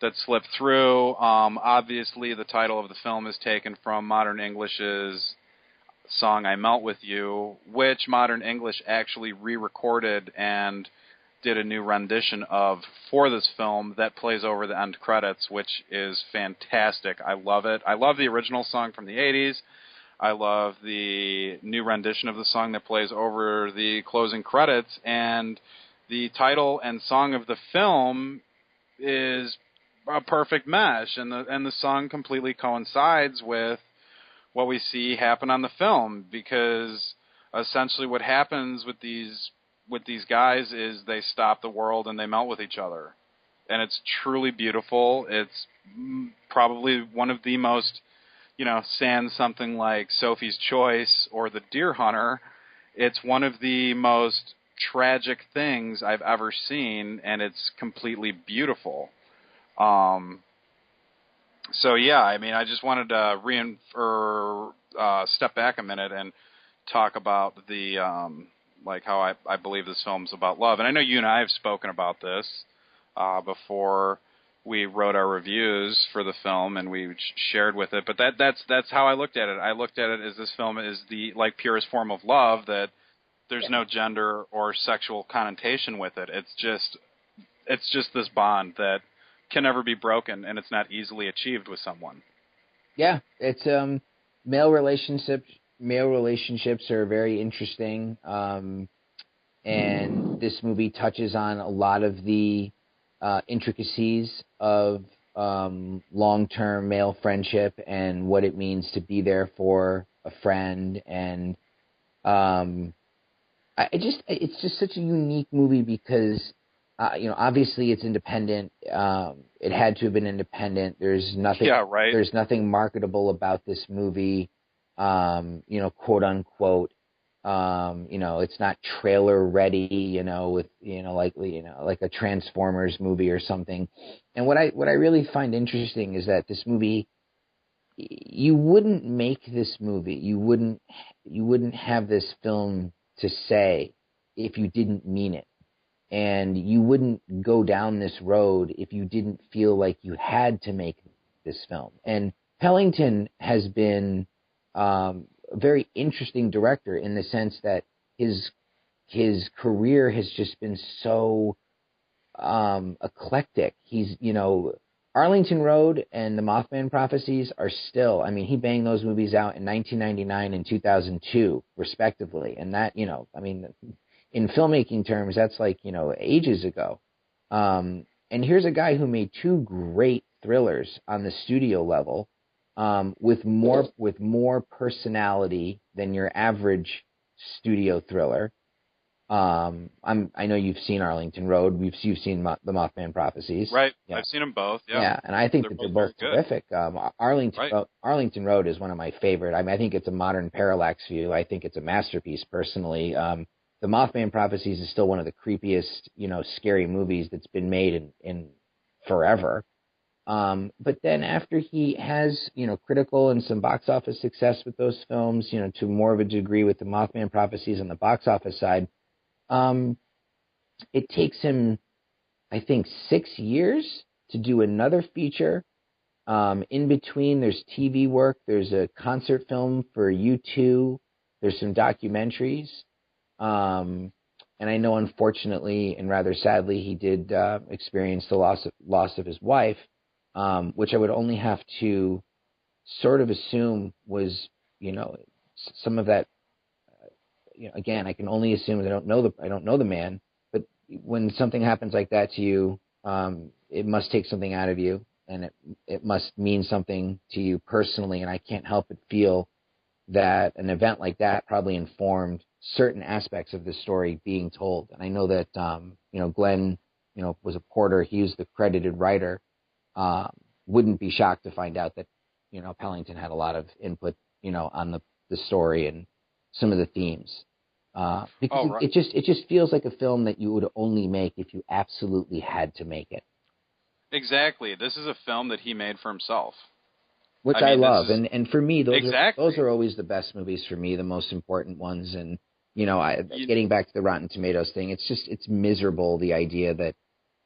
that slip through. Obviously, the title of the film is taken from Modern English's song "I Melt With You," which Modern English actually re-recorded and did a new rendition of for this film that plays over the end credits, which is fantastic. I love it. I love the original song from the 80s. I love the new rendition of the song that plays over the closing credits, and the title and song of the film is a perfect mesh, and the song completely coincides with what we see happen on the film, because essentially what happens with these guys is they stop the world and they melt with each other. And it's truly beautiful. It's probably one of the most, sans something like Sophie's Choice or The Deer Hunter, it's one of the most tragic things I've ever seen, and it's completely beautiful. So yeah, I mean, I just wanted to step back a minute and talk about the how I believe this film's about love. And I know you and I have spoken about this before we wrote our reviews for the film, and we shared with it. But that's how I looked at it. I looked at it as this film is the purest form of love, that there's no gender or sexual connotation with it. It's just this bond that can never be broken, and it's not easily achieved with someone. Yeah, it's male relationships are very interesting, and this movie touches on a lot of the intricacies of long-term male friendship and what it means to be there for a friend, and It's just such a unique movie because, obviously it's independent. It had to have been independent. There's nothing, Yeah, right. there's nothing marketable about this movie, quote unquote. It's not trailer ready, with, like a Transformers movie or something. And what I really find interesting is that this movie, you wouldn't make this movie, you wouldn't have this film to say if you didn't mean it, and you wouldn't go down this road if you didn't feel like you had to make this film. And Pellington has been a very interesting director in the sense that his career has just been so eclectic. He's, Arlington Road and The Mothman Prophecies are still, I mean, he banged those movies out in 1999 and 2002, respectively. And that, in filmmaking terms, that's like, ages ago. And here's a guy who made two great thrillers on the studio level, with more personality than your average studio thriller. I know you've seen Arlington Road. You've seen The Mothman Prophecies. Right. Yeah. I've seen them both. Yeah. Yeah, and I think they're both terrific. Arlington Road is one of my favorite. I mean, I think it's a modern parallax view. I think it's a masterpiece, personally. The Mothman Prophecies is still one of the creepiest, scary movies that's been made in forever. But then after he has, critical and some box office success with those films, to more of a degree with the Mothman Prophecies on the box office side, it takes him, I think, 6 years to do another feature. In between, there's TV work, there's a concert film for U2, there's some documentaries. And I know, unfortunately and rather sadly, he did experience the loss of his wife, which I would only have to sort of assume was, some of that. Again, I can only assume I don't know the man, but when something happens like that to you, it must take something out of you, and it must mean something to you personally. And I can't help but feel that an event like that probably informed certain aspects of the story being told. And I know that Glenn, was a Porter. He was the credited writer. Wouldn't be shocked to find out that Pellington had a lot of input, on the story and some of the themes, because right. it just feels like a film that you would only make if you absolutely had to make it. Exactly. This is a film that he made for himself, which I love, and for me, those are always the best movies for me, the most important ones. And getting back to the Rotten Tomatoes thing, it's miserable, the idea that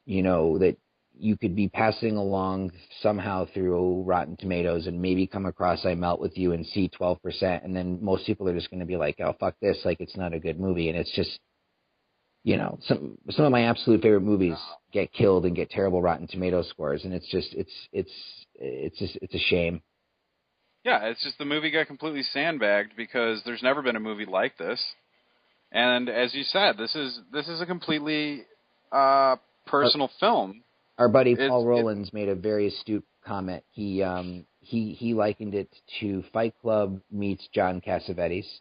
that you could be passing along somehow through Rotten Tomatoes and maybe come across I Melt With You and see 12%, and then most people are just going to be like, oh, fuck this, like, it's not a good movie. And it's just, some of my absolute favorite movies get killed and get terrible Rotten Tomato scores, and it's a shame. Yeah, it's just the movie got completely sandbagged because there's never been a movie like this. And as you said, this is a completely personal film. Our buddy Paul Rollins made a very astute comment. He likened it to Fight Club meets John Cassavetes.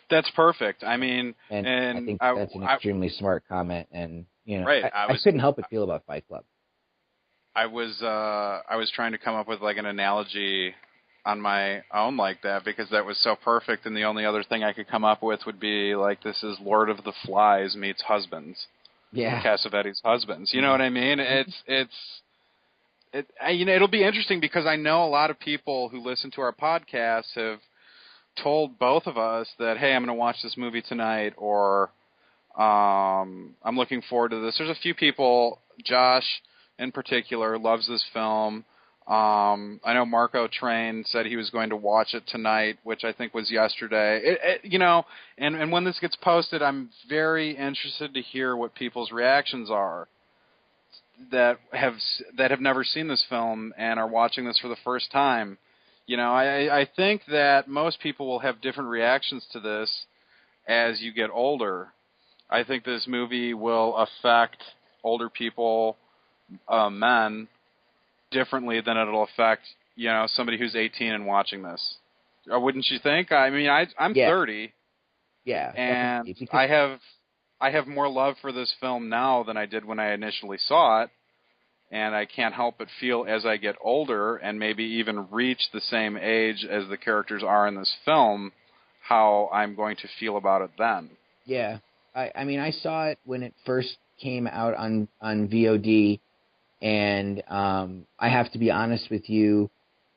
That's perfect. I mean, and I think that's an extremely smart comment. And right, I couldn't help but feel about Fight Club. I was trying to come up with like an analogy on my own like that, because that was so perfect, and the only other thing I could come up with would be like, this is Lord of the Flies meets Husbands. Yeah, Cassavetes' Husbands. You know what I mean? It'll be interesting because I know a lot of people who listen to our podcast have told both of us that, hey, I'm going to watch this movie tonight, or I'm looking forward to this. There's a few people, Josh in particular, loves this film. I know Marco Train said he was going to watch it tonight, which I think was yesterday. And when this gets posted, I'm very interested to hear what people's reactions are that have never seen this film and are watching this for the first time. I think that most people will have different reactions to this as you get older. I think this movie will affect older people, men, differently than it'll affect, somebody who's 18 and watching this. Wouldn't you think? I mean, I'm 30. Yeah, And definitely. Because I have more love for this film now than I did when I initially saw it, and I can't help but feel as I get older and maybe even reach the same age as the characters are in this film, how I'm going to feel about it then. yeah, I mean, I saw it when it first came out on VOD, and I have to be honest with you,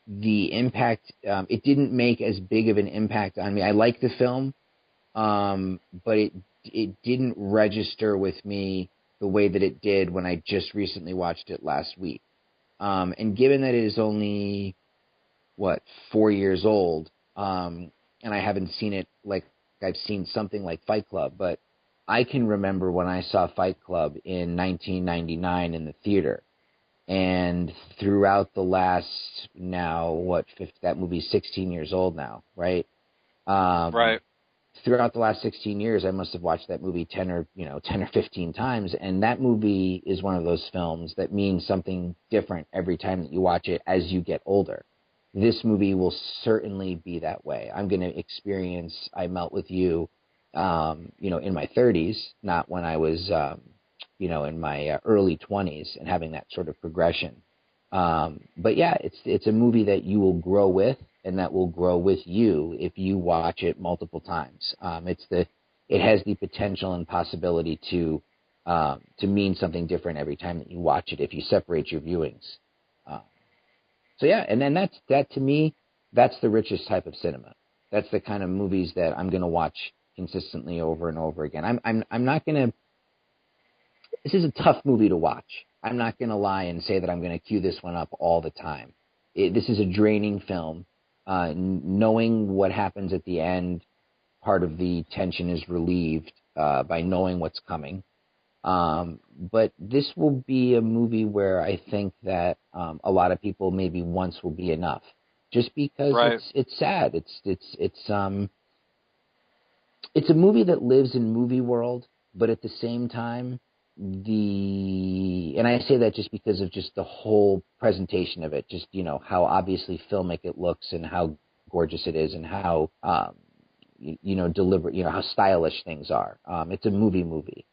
the impact, it didn't make as big of an impact on me. I like the film, but it didn't register with me the way that it did when I just recently watched it last week. And given that it is only 4 years old, and I haven't seen it like I've seen something like Fight Club, but I can remember when I saw Fight Club in 1999 in the theater, and throughout the last that movie's 16 years old now, right? Right. Throughout the last 16 years, I must have watched that movie 10 or 15 times, and that movie is one of those films that means something different every time that you watch it as you get older. This movie will certainly be that way. I'm going to experience I Melt With You, in my 30s, not when I was, in my early 20s and having that sort of progression. But yeah, it's a movie that you will grow with, and that will grow with you if you watch it multiple times. It has the potential and possibility to mean something different every time that you watch it if you separate your viewings. So yeah, and then that to me, that's the richest type of cinema. That's the kind of movies that I'm going to watch consistently over and over again. I'm not going to. This is a tough movie to watch. I'm not going to lie and say that I'm going to cue this one up all the time. This is a draining film. Knowing what happens at the end, part of the tension is relieved by knowing what's coming. But this will be a movie where I think that a lot of people maybe once will be enough, just because Right. it's sad. It's a movie that lives in movie world, but at the same time, and I say that just because of just the whole presentation of it, just how obviously filmic it looks and how gorgeous it is and how deliberate, how stylish things are. It's a movie.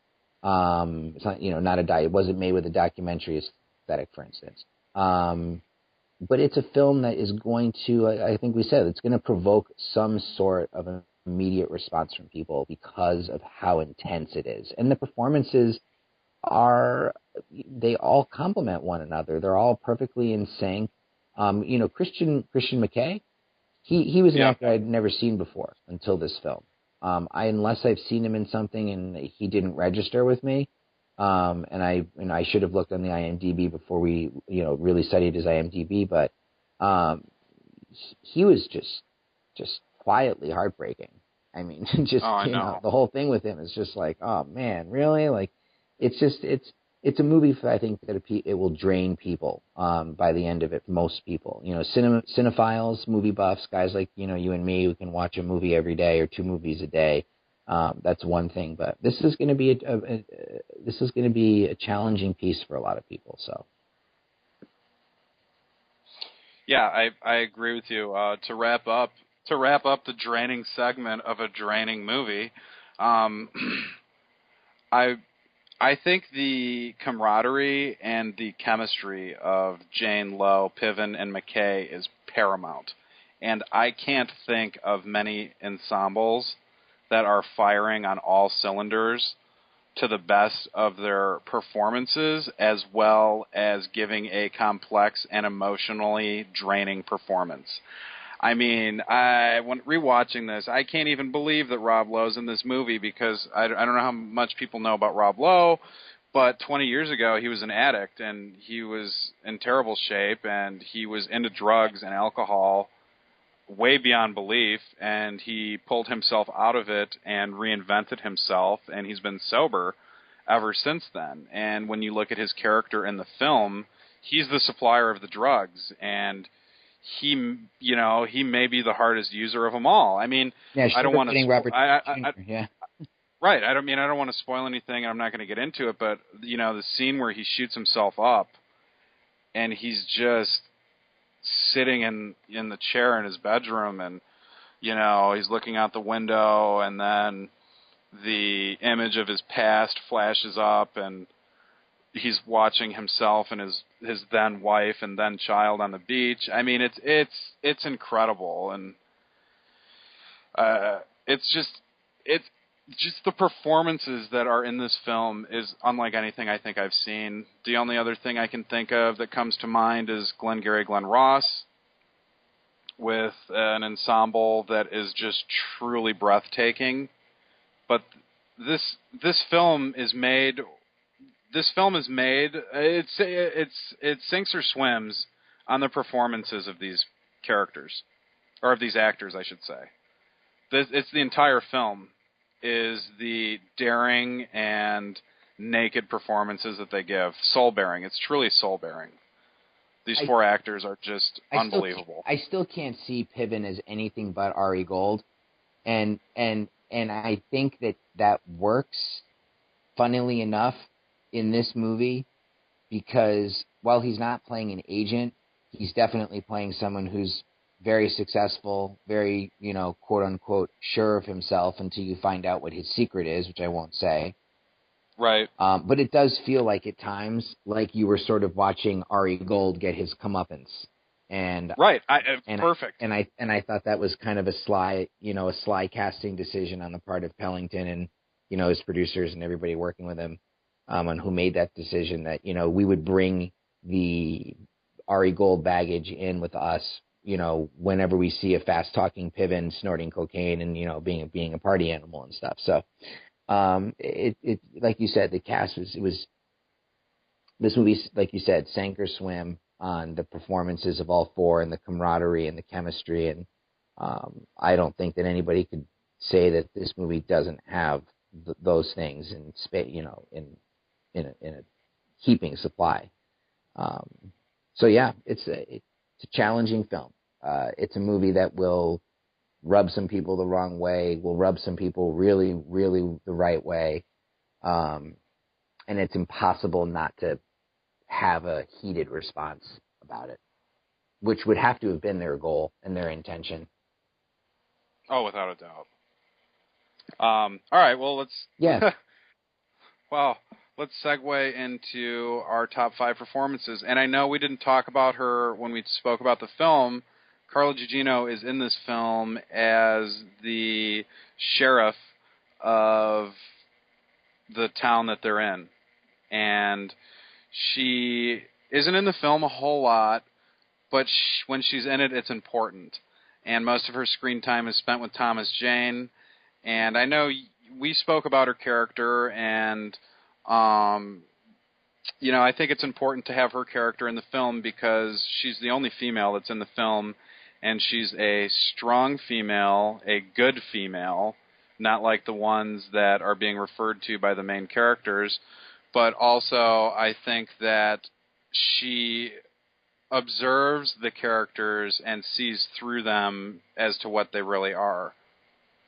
It's not it wasn't made with a documentary aesthetic, for instance. But it's a film that is going to, I think we said, it's going to provoke some sort of an immediate response from people because of how intense it is. And the performances they all complement one another. They're all perfectly in sync. Christian McKay, he was an actor I'd never seen before until this film. Unless I've seen him in something and he didn't register with me, and I should have looked on the IMDb before we really studied his IMDb, but he was just quietly heartbreaking. I mean, the whole thing with him is just like, oh man, really? Like, it's a movie I think that it will drain people by the end of it. Most people, cinephiles, movie buffs, guys like you and me who can watch a movie every day or two movies a day. That's one thing, but this is going to be a challenging piece for a lot of people. So. Yeah, I agree with you. To wrap up the draining segment of a draining movie, I think the camaraderie and the chemistry of Jane, Lowe, Piven, and McKay is paramount. And I can't think of many ensembles that are firing on all cylinders to the best of their performances, as well as giving a complex and emotionally draining performance. I mean, when rewatching this, I can't even believe that Rob Lowe's in this movie because I don't know how much people know about Rob Lowe, but 20 years ago he was an addict and he was in terrible shape and he was into drugs and alcohol way beyond belief, and he pulled himself out of it and reinvented himself, and he's been sober ever since then. And when you look at his character in the film, he's the supplier of the drugs, and he may be the hardest user of them all. I mean, I don't want to. Yeah. Right. I don't want to spoil anything. I'm not going to get into it, but the scene where he shoots himself up, and he's just sitting in the chair in his bedroom, and he's looking out the window, and then the image of his past flashes up, and he's watching himself and his then wife and then child on the beach. I mean, it's incredible, and it's just the performances that are in this film is unlike anything I think I've seen. The only other thing I can think of that comes to mind is Glengarry Glen Ross, with an ensemble that is just truly breathtaking. But this film is made. It sinks or swims on the performances of these characters, or of these actors, I should say. It's the entire film is the daring and naked performances that they give. Soul-bearing. It's truly soul-bearing. These four actors are just unbelievable. I still can't see Piven as anything but Ari Gold, and I think that works, funnily enough, in this movie, because while he's not playing an agent, he's definitely playing someone who's very successful, very, quote unquote, sure of himself until you find out what his secret is, which I won't say. Right. But it does feel like at times like you were sort of watching Ari Gold get his comeuppance. And right. Perfect. I thought that was kind of a sly casting decision on the part of Pellington and, his producers and everybody working with him, on who made that decision that, we would bring the Ari Gold baggage in with us, whenever we see a fast talking Piven snorting cocaine and, being a party animal and stuff. So, it like you said, the cast was this movie, like you said, sank or swim on the performances of all four and the camaraderie and the chemistry. And, I don't think that anybody could say that this movie doesn't have those things in in a heaping supply. So yeah, it's a challenging film. It's a movie that will rub some people the wrong way, will rub some people really, really the right way. And it's impossible not to have a heated response about it, which would have to have been their goal and their intention. Oh, without a doubt. All right, well, let's... Yeah. Well, let's segue into our top 5 performances. And I know we didn't talk about her when we spoke about the film. Carla Gugino is in this film as the sheriff of the town that they're in. And she isn't in the film a whole lot, but when she's in it, it's important. And most of her screen time is spent with Thomas Jane. And I know we spoke about her character, and I think it's important to have her character in the film because she's the only female that's in the film, and she's a strong female, a good female, not like the ones that are being referred to by the main characters, but also I think that she observes the characters and sees through them as to what they really are.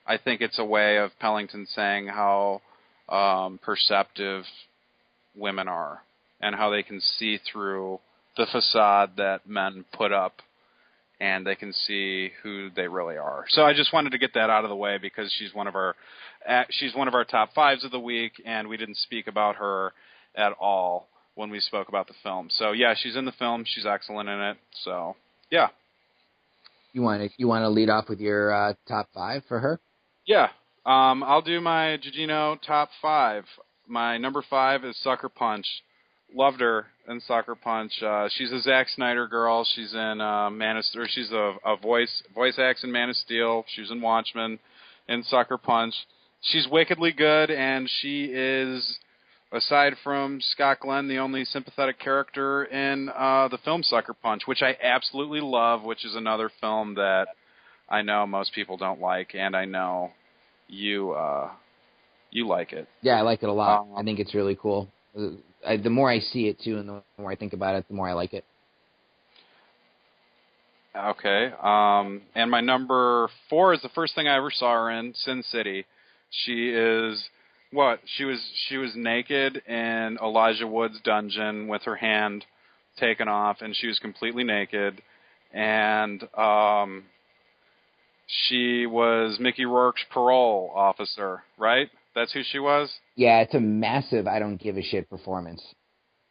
I think it's a way of Pellington saying how perceptive women are and how they can see through the facade that men put up, and they can see who they really are. So I just wanted to get that out of the way because she's one of our top 5s of the week, and we didn't speak about her at all when we spoke about the film. So yeah, she's in the film. She's excellent in it. So yeah. You want to lead off with your top 5 for her? Yeah. I'll do my Gugino top 5. My number 5 is Sucker Punch. Loved her in Sucker Punch. She's a Zack Snyder girl. She's in she's a voice acts in Man of Steel. She was in Watchmen, in Sucker Punch. She's wickedly good, and she is, aside from Scott Glenn, the only sympathetic character in the film Sucker Punch, which I absolutely love, which is another film that I know most people don't like, and I know you like it. Yeah, I like it a lot. I think it's really cool. The more I see it, too, and the more I think about it, the more I like it. Okay. And my number 4 is the first thing I ever saw her in, Sin City. She is... What? She was naked in Elijah Wood's dungeon with her hand taken off, and she was completely naked. And She was Mickey Rourke's parole officer, right? That's who she was? Yeah, it's a massive I don't give a shit performance.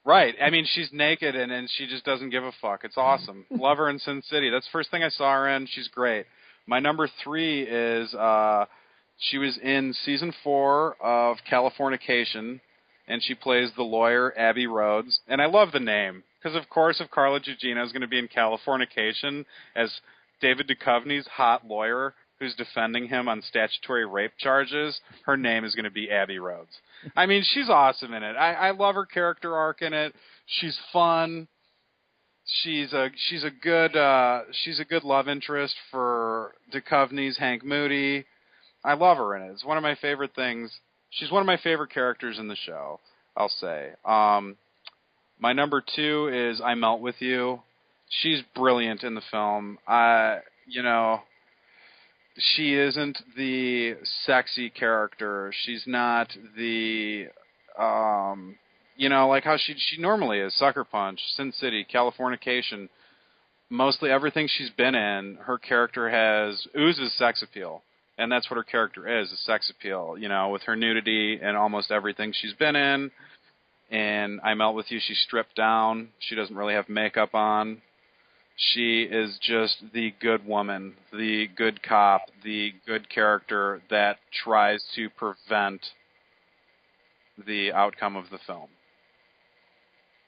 Right. I mean, she's naked and she just doesn't give a fuck. It's awesome. Love her in Sin City. That's the first thing I saw her in. She's great. My number 3 is she was in season 4 of Californication, and she plays the lawyer Abby Rhodes. And I love the name because, of course, if Carla Gugino is going to be in Californication as David Duchovny's hot lawyer who's defending him on statutory rape charges, her name is going to be Abby Rhodes. I mean, she's awesome in it. I love her character arc in it. She's fun. She's a good love interest for Duchovny's Hank Moody. I love her in it. It's one of my favorite things. She's one of my favorite characters in the show, I'll say. My number 2 is I Melt With You. She's brilliant in the film. She isn't the sexy character. She's not the, like how she normally is. Sucker Punch, Sin City, Californication. Mostly everything she's been in, her character oozes sex appeal. And that's what her character is sex appeal, with her nudity and almost everything she's been in. And I Melt With You, she's stripped down. She doesn't really have makeup on. She is just the good woman, the good cop, the good character that tries to prevent the outcome of the film.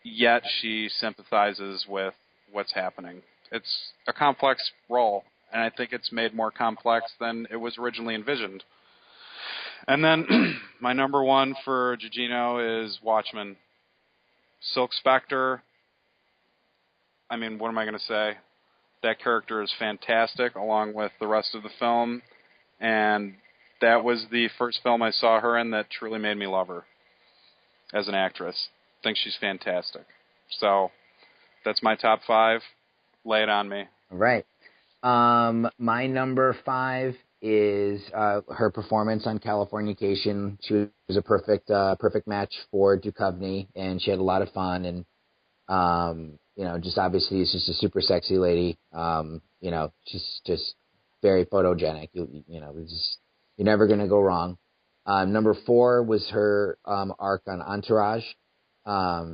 Yet she sympathizes with what's happening. It's a complex role, and I think it's made more complex than it was originally envisioned. And then my number 1 for Gugino is Watchmen. Silk Spectre. I mean, what am I going to say? That character is fantastic, along with the rest of the film. And that was the first film I saw her in that truly made me love her as an actress. I think she's fantastic. So that's my top 5. Lay it on me. All right. My number 5 is her performance on Californication. She was a perfect match for Duchovny, and she had a lot of fun. And just obviously is just a super sexy lady. She's just very photogenic. You're never going to go wrong. Number 4 was her arc on Entourage.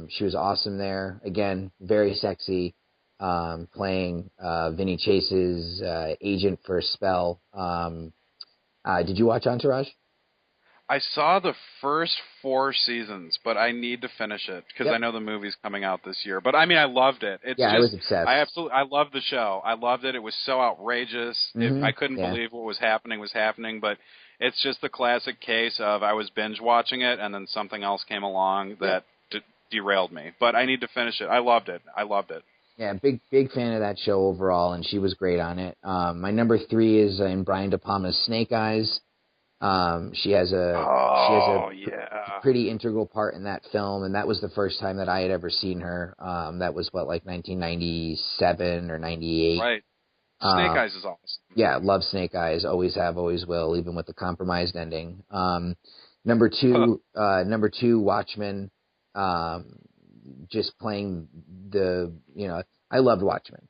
She was awesome there. Again, very sexy, playing Vinny Chase's agent for a spell. Did you watch Entourage? I saw the first 4 seasons, but I need to finish it because I know the movie's coming out this year. But I mean, I loved it. I was obsessed. I loved the show. I loved it. It was so outrageous. I couldn't believe what was happening. But it's just the classic case of I was binge watching it, and then something else came along that derailed me. But I need to finish it. I loved it. Yeah, big fan of that show overall, and she was great on it. My number 3 is in Brian De Palma's Snake Eyes. She has a pretty integral part in that film, and that was the first time that I had ever seen her. That was 1997 or 98. Right. Snake Eyes is awesome. Yeah, love Snake Eyes. Always have, always will, even with the compromised ending. Number 2, Watchmen. Just playing I loved Watchmen.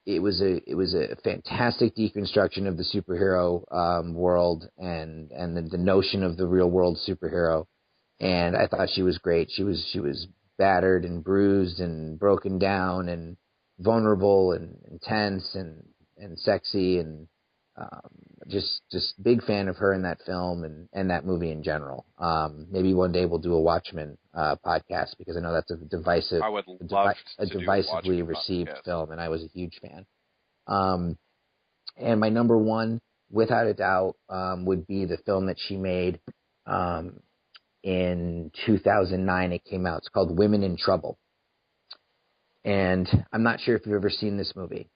It was a fantastic deconstruction of the superhero world and the notion of the real world superhero, and I thought she was great. She was battered and bruised and broken down and vulnerable and intense and sexy, and just big fan of her in that film and that movie in general. Maybe one day we'll do a Watchmen podcast, because I know that's a divisive, I would love a divisively received film, and I was a huge fan. And my number 1, without a doubt, would be the film that she made in 2009. It came out. It's called Women in Trouble. And I'm not sure if you've ever seen this movie.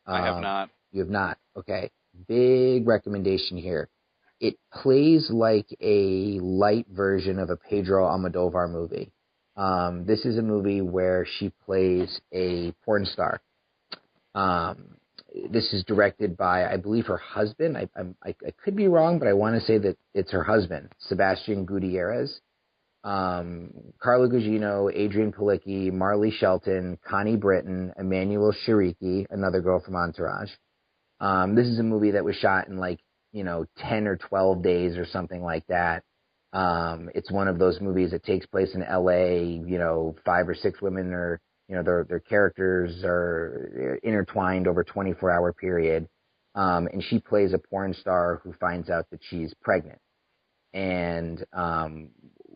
I have not. You have not? Okay. Big recommendation here. It plays like a light version of a Pedro Almodovar movie. This is a movie where she plays a porn star. This is directed by, I believe, her husband. I could be wrong, but I want to say that it's her husband, Sebastian Gutierrez. Carla Gugino, Adrian Palicki, Marley Shelton, Connie Britton, Emmanuel Shariki, another girl from Entourage, This is a movie that was shot in 10 or 12 days or something like that. It's one of those movies that takes place in LA, 5 or 6 women are, their characters are intertwined over a 24-hour period. And she plays a porn star who finds out that she's pregnant. And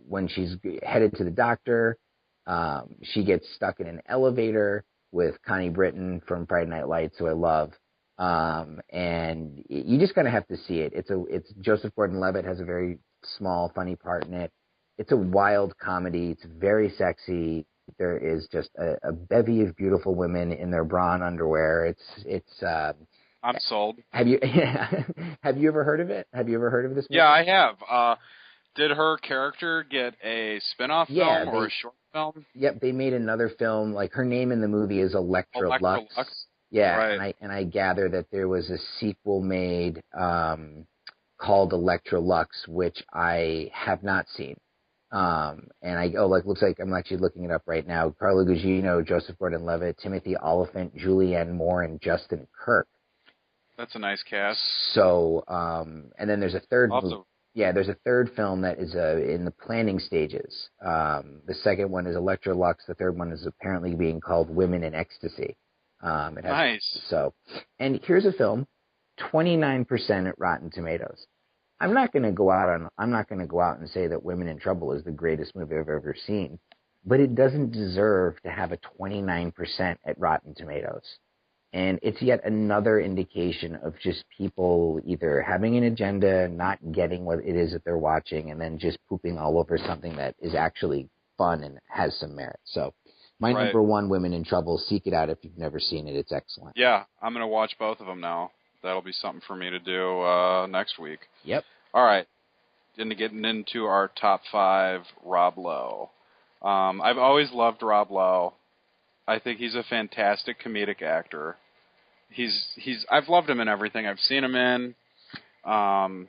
when she's headed to the doctor, she gets stuck in an elevator with Connie Britton from Friday Night Lights, who I love. And you just kind of have to see it. It's Joseph Gordon-Levitt has a very small, funny part in it. It's a wild comedy. It's very sexy. There is just a bevy of beautiful women in their bra and underwear. I'm sold. Have you have you ever heard of it? Have you ever heard of this movie? Yeah, I have. Did her character get a spin-off film or a short film? Yep, they made another film. Like, her name in the movie is Electra Lux. Yeah, right. And I gather that there was a sequel made called Electra Lux, which I have not seen. Looks like I'm actually looking it up right now. Carla Gugino, Joseph Gordon-Levitt, Timothy Olyphant, Julianne Moore, and Justin Kirk. That's a nice cast. So, and then there's a third movie. Yeah, there's a third film that is in the planning stages. The second one is Electra Lux. The third one is apparently being called Women in Ecstasy. Nice. And here's a film, 29% at Rotten Tomatoes. I'm not going to go out and say that Women in Trouble is the greatest movie I've ever seen, but it doesn't deserve to have a 29% at Rotten Tomatoes. And it's yet another indication of just people either having an agenda, not getting what it is that they're watching, and then just pooping all over something that is actually fun and has some merit. So my number one, Women in Trouble, seek it out if you've never seen it. It's excellent. Yeah, I'm going to watch both of them now. That'll be something for me to do next week. Yep. All right. Getting into our top 5, Rob Lowe. I've always loved Rob Lowe. I think he's a fantastic comedic actor. I've loved him in everything I've seen him in. I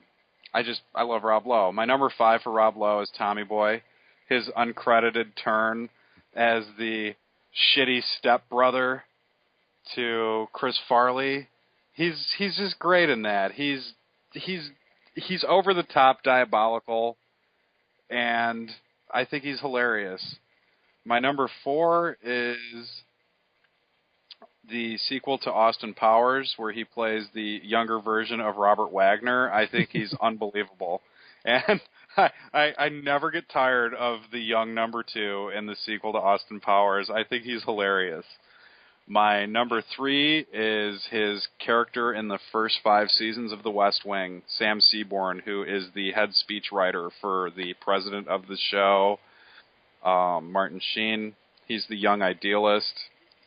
love Rob Lowe. My number 5 for Rob Lowe is Tommy Boy. His uncredited turn as the shitty stepbrother to Chris Farley. He's just great in that. He's over the top diabolical, and I think he's hilarious. My number 4 is the sequel to Austin Powers, where he plays the younger version of Robert Wagner. I think he's unbelievable. And I never get tired of the young number 2 in the sequel to Austin Powers. I think he's hilarious. My number 3 is his character in the first 5 seasons of The West Wing, Sam Seaborn, who is the head speechwriter for the president of the show, Martin Sheen. He's the young idealist.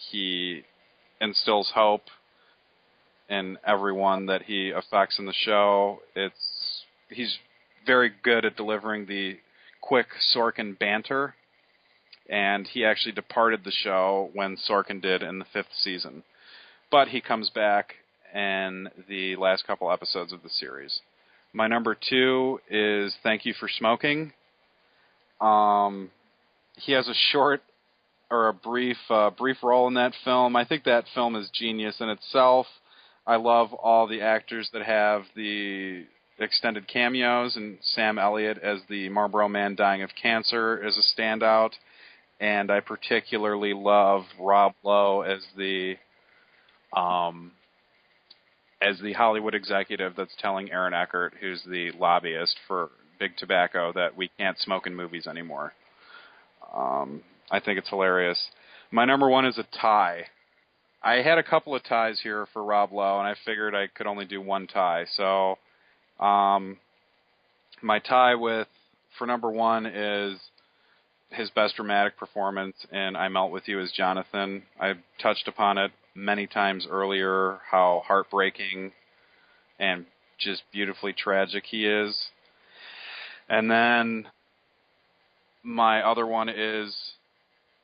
He instills hope in everyone that he affects in the show. He's very good at delivering the quick Sorkin banter, and he actually departed the show when Sorkin did in the 5th season. But he comes back in the last couple episodes of the series. My number 2 is Thank You for Smoking. He has a short or a brief role in that film. I think that film is genius in itself. I love all the actors that have the extended cameos, and Sam Elliott as the Marlboro Man dying of cancer is a standout. And I particularly love Rob Lowe as the Hollywood executive that's telling Aaron Eckhart, who's the lobbyist for Big Tobacco, that we can't smoke in movies anymore. I think it's hilarious. My number 1 is a tie. I had a couple of ties here for Rob Lowe, and I figured I could only do one tie. So my tie for number 1 is his best dramatic performance in I Melt With You as Jonathan. I've touched upon it many times earlier, how heartbreaking and just beautifully tragic he is. And then my other one is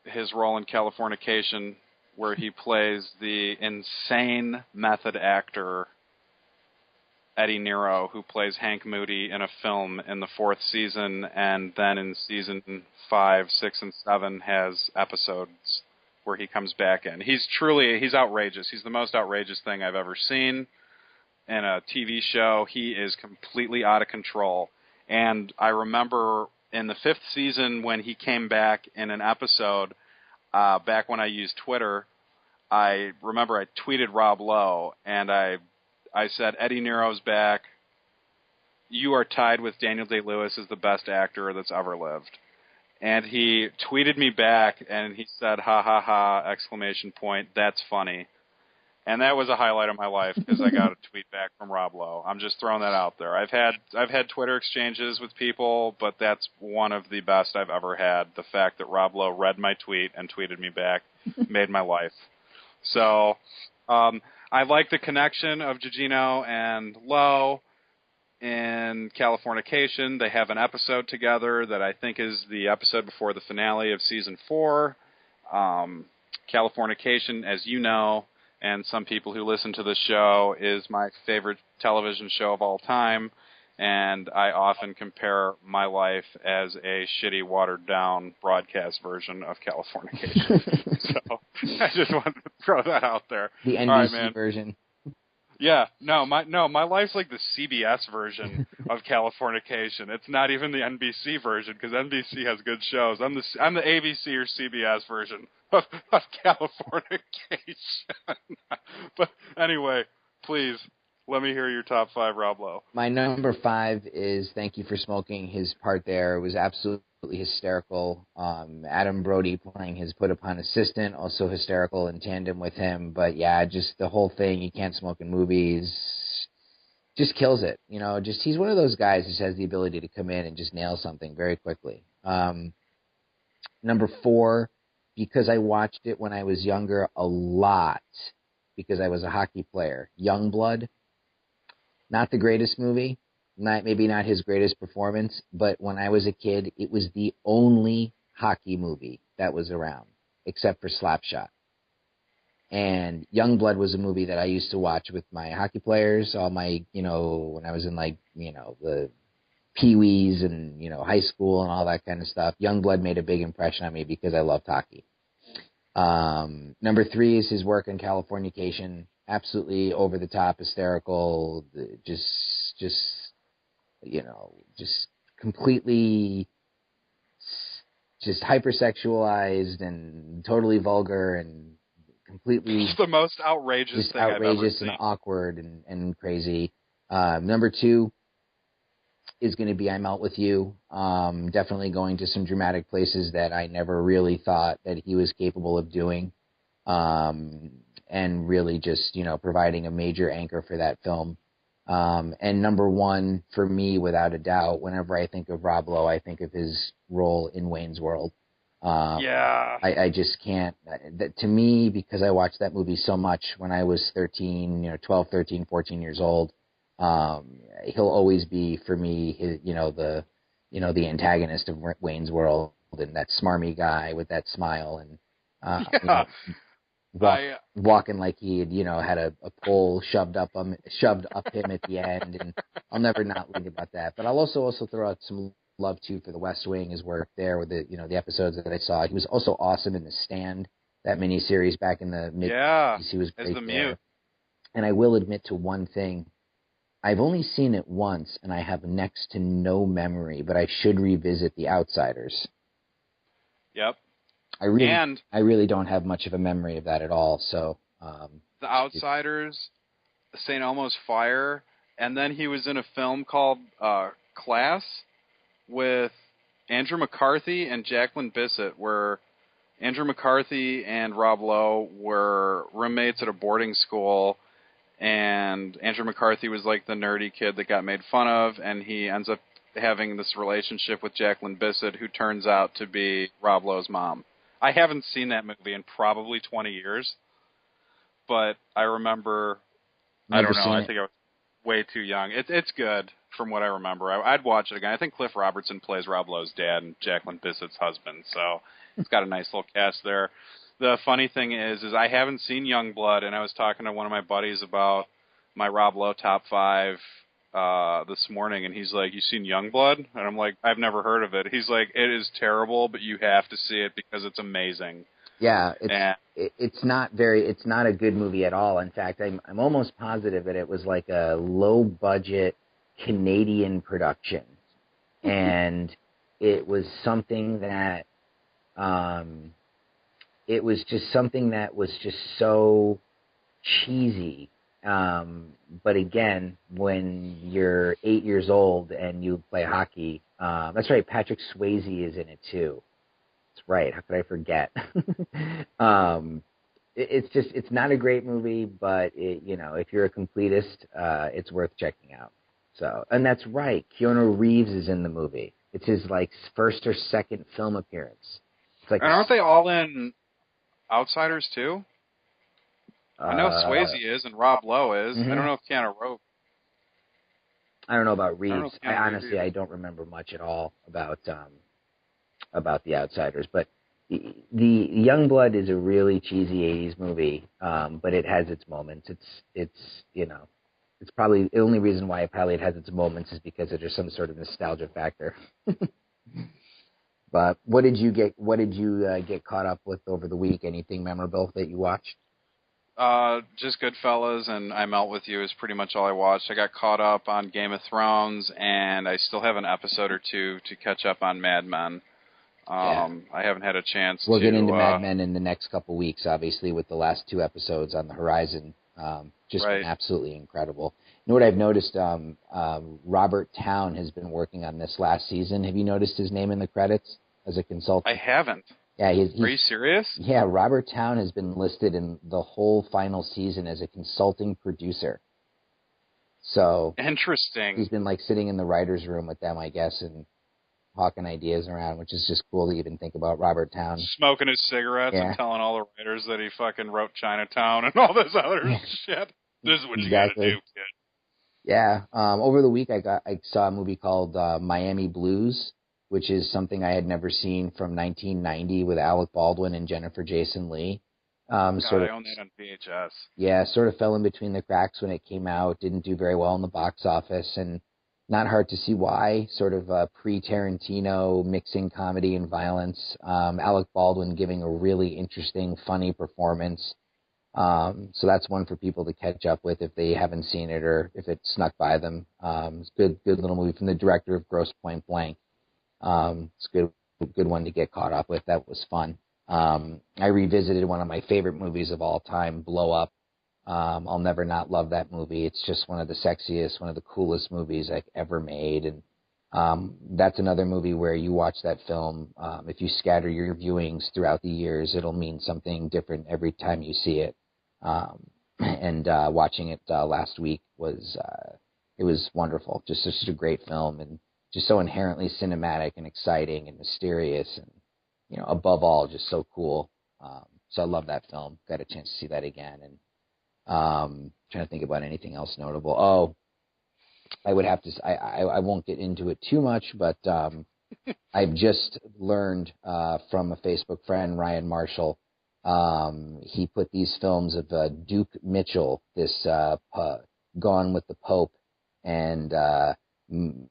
his role in Californication, where he plays the insane method actor Eddie Nero, who plays Hank Moody in a film in the 4th season, and then in season 5, 6, and 7 has episodes where he comes back in. He's outrageous. He's the most outrageous thing I've ever seen. in a TV show, he is completely out of control. And I remember in the 5th season when he came back in an episode, back when I used Twitter, I remember I tweeted Rob Lowe, and I said, Eddie Nero's back. You are tied with Daniel Day-Lewis as the best actor that's ever lived. And he tweeted me back, and he said, ha, ha, ha, exclamation point, that's funny. And that was a highlight of my life because I got a tweet back from Rob Lowe. I'm just throwing that out there. I've had Twitter exchanges with people, but that's one of the best I've ever had. The fact that Rob Lowe read my tweet and tweeted me back made my life. So I like the connection of Gugino and Lowe in Californication. They have an episode together that I think is the episode before the finale of season 4. Californication, as you know, and some people who listen to this show, is my favorite television show of all time, and I often compare my life as a shitty, watered-down broadcast version of Californication. So I just wanted to throw that out there. The NBC version. Yeah, no, my life's like the CBS version of Californication. It's not even the NBC version because NBC has good shows. I'm the ABC or CBS version of Californication. But anyway, please let me hear your top 5, Rob Lowe. My number 5 is Thank You for Smoking. His part there was absolutely hysterical. Adam Brody playing his put-upon assistant, also hysterical in tandem with him. But yeah, just the whole thing, you can't smoke in movies, just kills it. You know, just he's one of those guys who just has the ability to come in and just nail something very quickly. Number 4, because I watched it when I was younger a lot, because I was a hockey player, Youngblood. Not the greatest movie. Maybe not his greatest performance, but when I was a kid, it was the only hockey movie that was around, except for Slapshot. And Youngblood was a movie that I used to watch with my hockey players, all my, when I was in the Pee-wees and, high school and all that kind of stuff. Youngblood made a big impression on me because I loved hockey. Number 3 is his work in Californication. Absolutely over the top, hysterical, just completely just hypersexualized and totally vulgar and completely it's the most outrageous thing I've ever seen. And awkward and crazy. Number 2 is going to be I'm Out With You. Definitely going to some dramatic places that I never really thought that he was capable of doing. And really just, providing a major anchor for that film. And number 1 for me, without a doubt, whenever I think of Rob Lowe, I think of his role in Wayne's World. Yeah. I just can't. To me, because I watched that movie so much when I was 12, 13, 14 years old, he'll always be, for me, the antagonist of Wayne's World and that smarmy guy with that smile and, walking like he had, had a pole shoved up him at the end, and I'll never not think about that. But I'll also throw out some love too for The West Wing, his work there with the episodes that I saw. He was also awesome in The Stand, that miniseries back in the mid-80s. Yeah, he was great as the there. mute. And I will admit to one thing. I've only seen it once, and I have next to no memory, but I should revisit The Outsiders. Yep. I really don't have much of a memory of that at all. So The Outsiders, St. Elmo's Fire, and then he was in a film called Class with Andrew McCarthy and Jacqueline Bisset, where Andrew McCarthy and Rob Lowe were roommates at a boarding school, and Andrew McCarthy was like the nerdy kid that got made fun of, and he ends up having this relationship with Jacqueline Bisset, who turns out to be Rob Lowe's mom. I haven't seen that movie in probably 20 years, but I remember, I think I was way too young. It's good from what I remember. I'd watch it again. I think Cliff Robertson plays Rob Lowe's dad and Jacqueline Bisset's husband, so it's got a nice little cast there. The funny thing is I haven't seen Youngblood, and I was talking to one of my buddies about my Rob Lowe top 5 this morning, and he's like, "You seen Youngblood?" And I'm like, "I've never heard of it." He's like, "It is terrible, but you have to see it because it's amazing." Yeah, And it's not a good movie at all. In fact, I'm almost positive that it was like a low budget Canadian production, and it was something that it was just something that was just so cheesy. But again, when you're 8 years old and you play hockey, that's right. Patrick Swayze is in it too. That's right. How could I forget? It's not a great movie, but if you're a completist, it's worth checking out. So, and that's right. Keanu Reeves is in the movie. It's his like first or second film appearance. It's like, and aren't they all in Outsiders too? I know Swayze is and Rob Lowe is. Mm-hmm. I don't know if Keanu Reeves. I don't know about Reeves. I don't know if Keanu Reeves Honestly, I don't remember much at all about The Outsiders. But the Youngblood is a really cheesy '80s movie, but it has its moments. It's probably the only reason why it has its moments is because there's some sort of nostalgia factor. But what did you get caught up with over the week? Anything memorable that you watched? Just Goodfellas and I Melt With You is pretty much all I watched. I got caught up on Game of Thrones, and I still have an episode or two to catch up on Mad Men. I haven't had a chance We'll get into Mad Men in the next couple weeks, obviously, with the last 2 episodes on the horizon. Just right. Been absolutely incredible. You know what I've noticed? Robert Towne has been working on this last season. Have you noticed his name in the credits as a consultant? I haven't. Yeah, he's Are you serious? Yeah, Robert Towne has been listed in the whole final season as a consulting producer. So interesting. He's been like sitting in the writers' room with them, I guess, and hawking ideas around, which is just cool to even think about Robert Towne. Smoking his cigarettes and telling all the writers that he fucking wrote Chinatown and all this other shit. This is what you gotta do, kid. Yeah. Over the week, I saw a movie called Miami Blues, which is something I had never seen, from 1990 with Alec Baldwin and Jennifer Jason Leigh. I own that on VHS. Yeah, sort of fell in between the cracks when it came out. Didn't do very well in the box office, and not hard to see why. Sort of pre-Tarantino, mixing comedy and violence. Alec Baldwin giving a really interesting, funny performance. So that's one for people to catch up with if they haven't seen it or if it snuck by them. It's a good little movie from the director of Grosse Pointe Blank. It's a good one to get caught up with. That was fun. I revisited one of my favorite movies of all time, Blow Up. I'll never not love that movie. It's just one of the sexiest, one of the coolest movies I've ever made. And that's another movie where you watch that film. If you scatter your viewings throughout the years, it'll mean something different every time you see it. And watching it last week was wonderful. Just such a great film, and just so inherently cinematic and exciting and mysterious, and above all, just so cool. So I love that film. Got a chance to see that again, and trying to think about anything else notable. Oh, I would have to. I won't get into it too much, but I've just learned from a Facebook friend, Ryan Marshall. He put these films of Duke Mitchell, this Gone with the Pope, and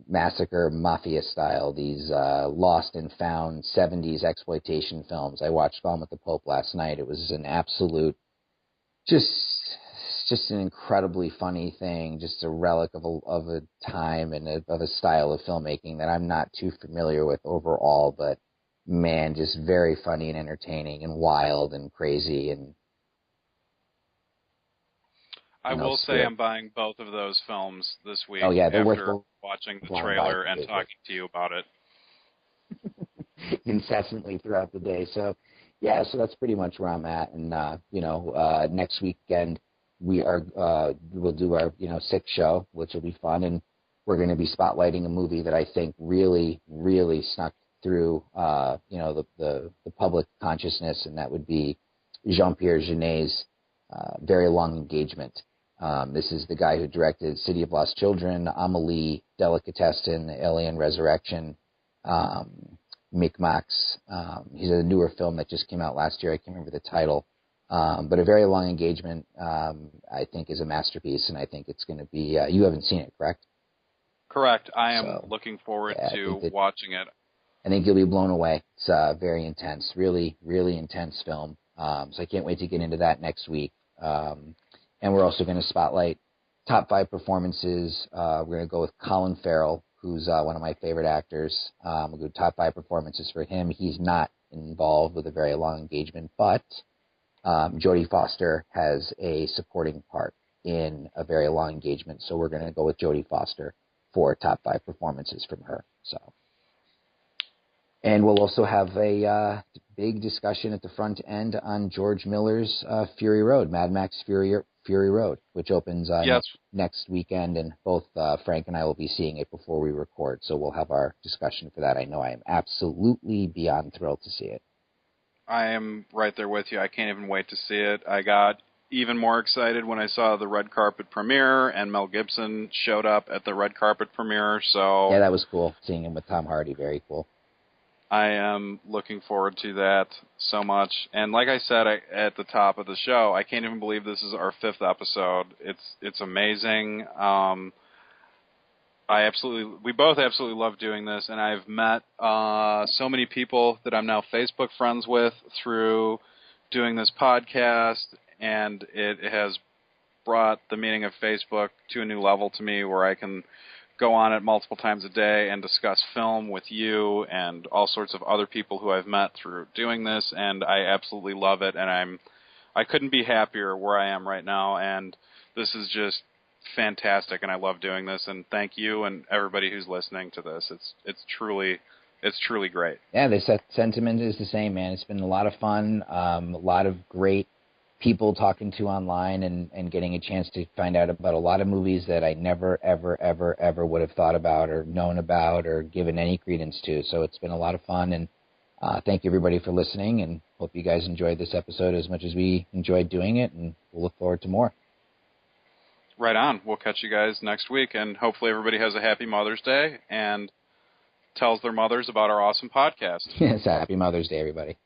Massacre Mafia style, these lost and found 70s exploitation films. I watched Gone with the Pope last night. It was an absolute, just an incredibly funny thing, just a relic of a time and of a style of filmmaking that I'm not too familiar with overall, but man, just very funny and entertaining and wild and crazy. And I will say I'm buying both of those films this week. Oh yeah, they're after watching the trailer and talking to you about it incessantly throughout the day. So yeah, so that's pretty much where I'm at. And next weekend we'll do our 6th show, which will be fun, and we're going to be spotlighting a movie that I think really snuck through the public consciousness, and that would be Jean-Pierre Genet's Very Long Engagement. This is the guy who directed City of Lost Children, Amelie, Delicatessen, Alien Resurrection, Micmacs. He's a newer film that just came out last year. I can't remember the title. But A Very Long Engagement, I think, is a masterpiece, and I think it's going to be... you haven't seen it, correct? Correct. I am looking forward to watching it. I think you'll be blown away. It's very intense, really, really intense film. So I can't wait to get into that next week. And we're also going to spotlight top 5 performances. We're going to go with Colin Farrell, who's one of my favorite actors. We'll do top 5 performances for him. He's not involved with a very long engagement, but Jodie Foster has a supporting part in a very long engagement, so we're going to go with Jodie Foster for top 5 performances from her. So, and we'll also have a big discussion at the front end on George Miller's Fury Road, Mad Max Fury Road, which opens next weekend, and both Frank and I will be seeing it before we record, so we'll have our discussion for that. I know I am absolutely beyond thrilled to see it. I am right there with you. I can't even wait to see it. I got even more excited when I saw the red carpet premiere, and Mel Gibson showed up at the red carpet premiere. So yeah, that was cool, seeing him with Tom Hardy. Very cool. I am looking forward to that so much. And like I said at the top of the show, I can't even believe this is our 5th episode. It's amazing. We both absolutely love doing this, and I've met so many people that I'm now Facebook friends with through doing this podcast, and it has brought the meaning of Facebook to a new level to me, where I can go on it multiple times a day and discuss film with you and all sorts of other people who I've met through doing this, and I absolutely love it, and I couldn't be happier where I am right now, and this is just fantastic, and I love doing this, and thank you and everybody who's listening to this. It's truly great. Yeah, the sentiment is the same, man. It's been a lot of fun, a lot of great people talking to online and getting a chance to find out about a lot of movies that I never, ever, ever, ever would have thought about or known about or given any credence to. So it's been a lot of fun, and thank you everybody for listening, and hope you guys enjoyed this episode as much as we enjoyed doing it, and we'll look forward to more. Right on. We'll catch you guys next week, and hopefully everybody has a happy Mother's Day and tells their mothers about our awesome podcast. Yes, happy Mother's Day, everybody.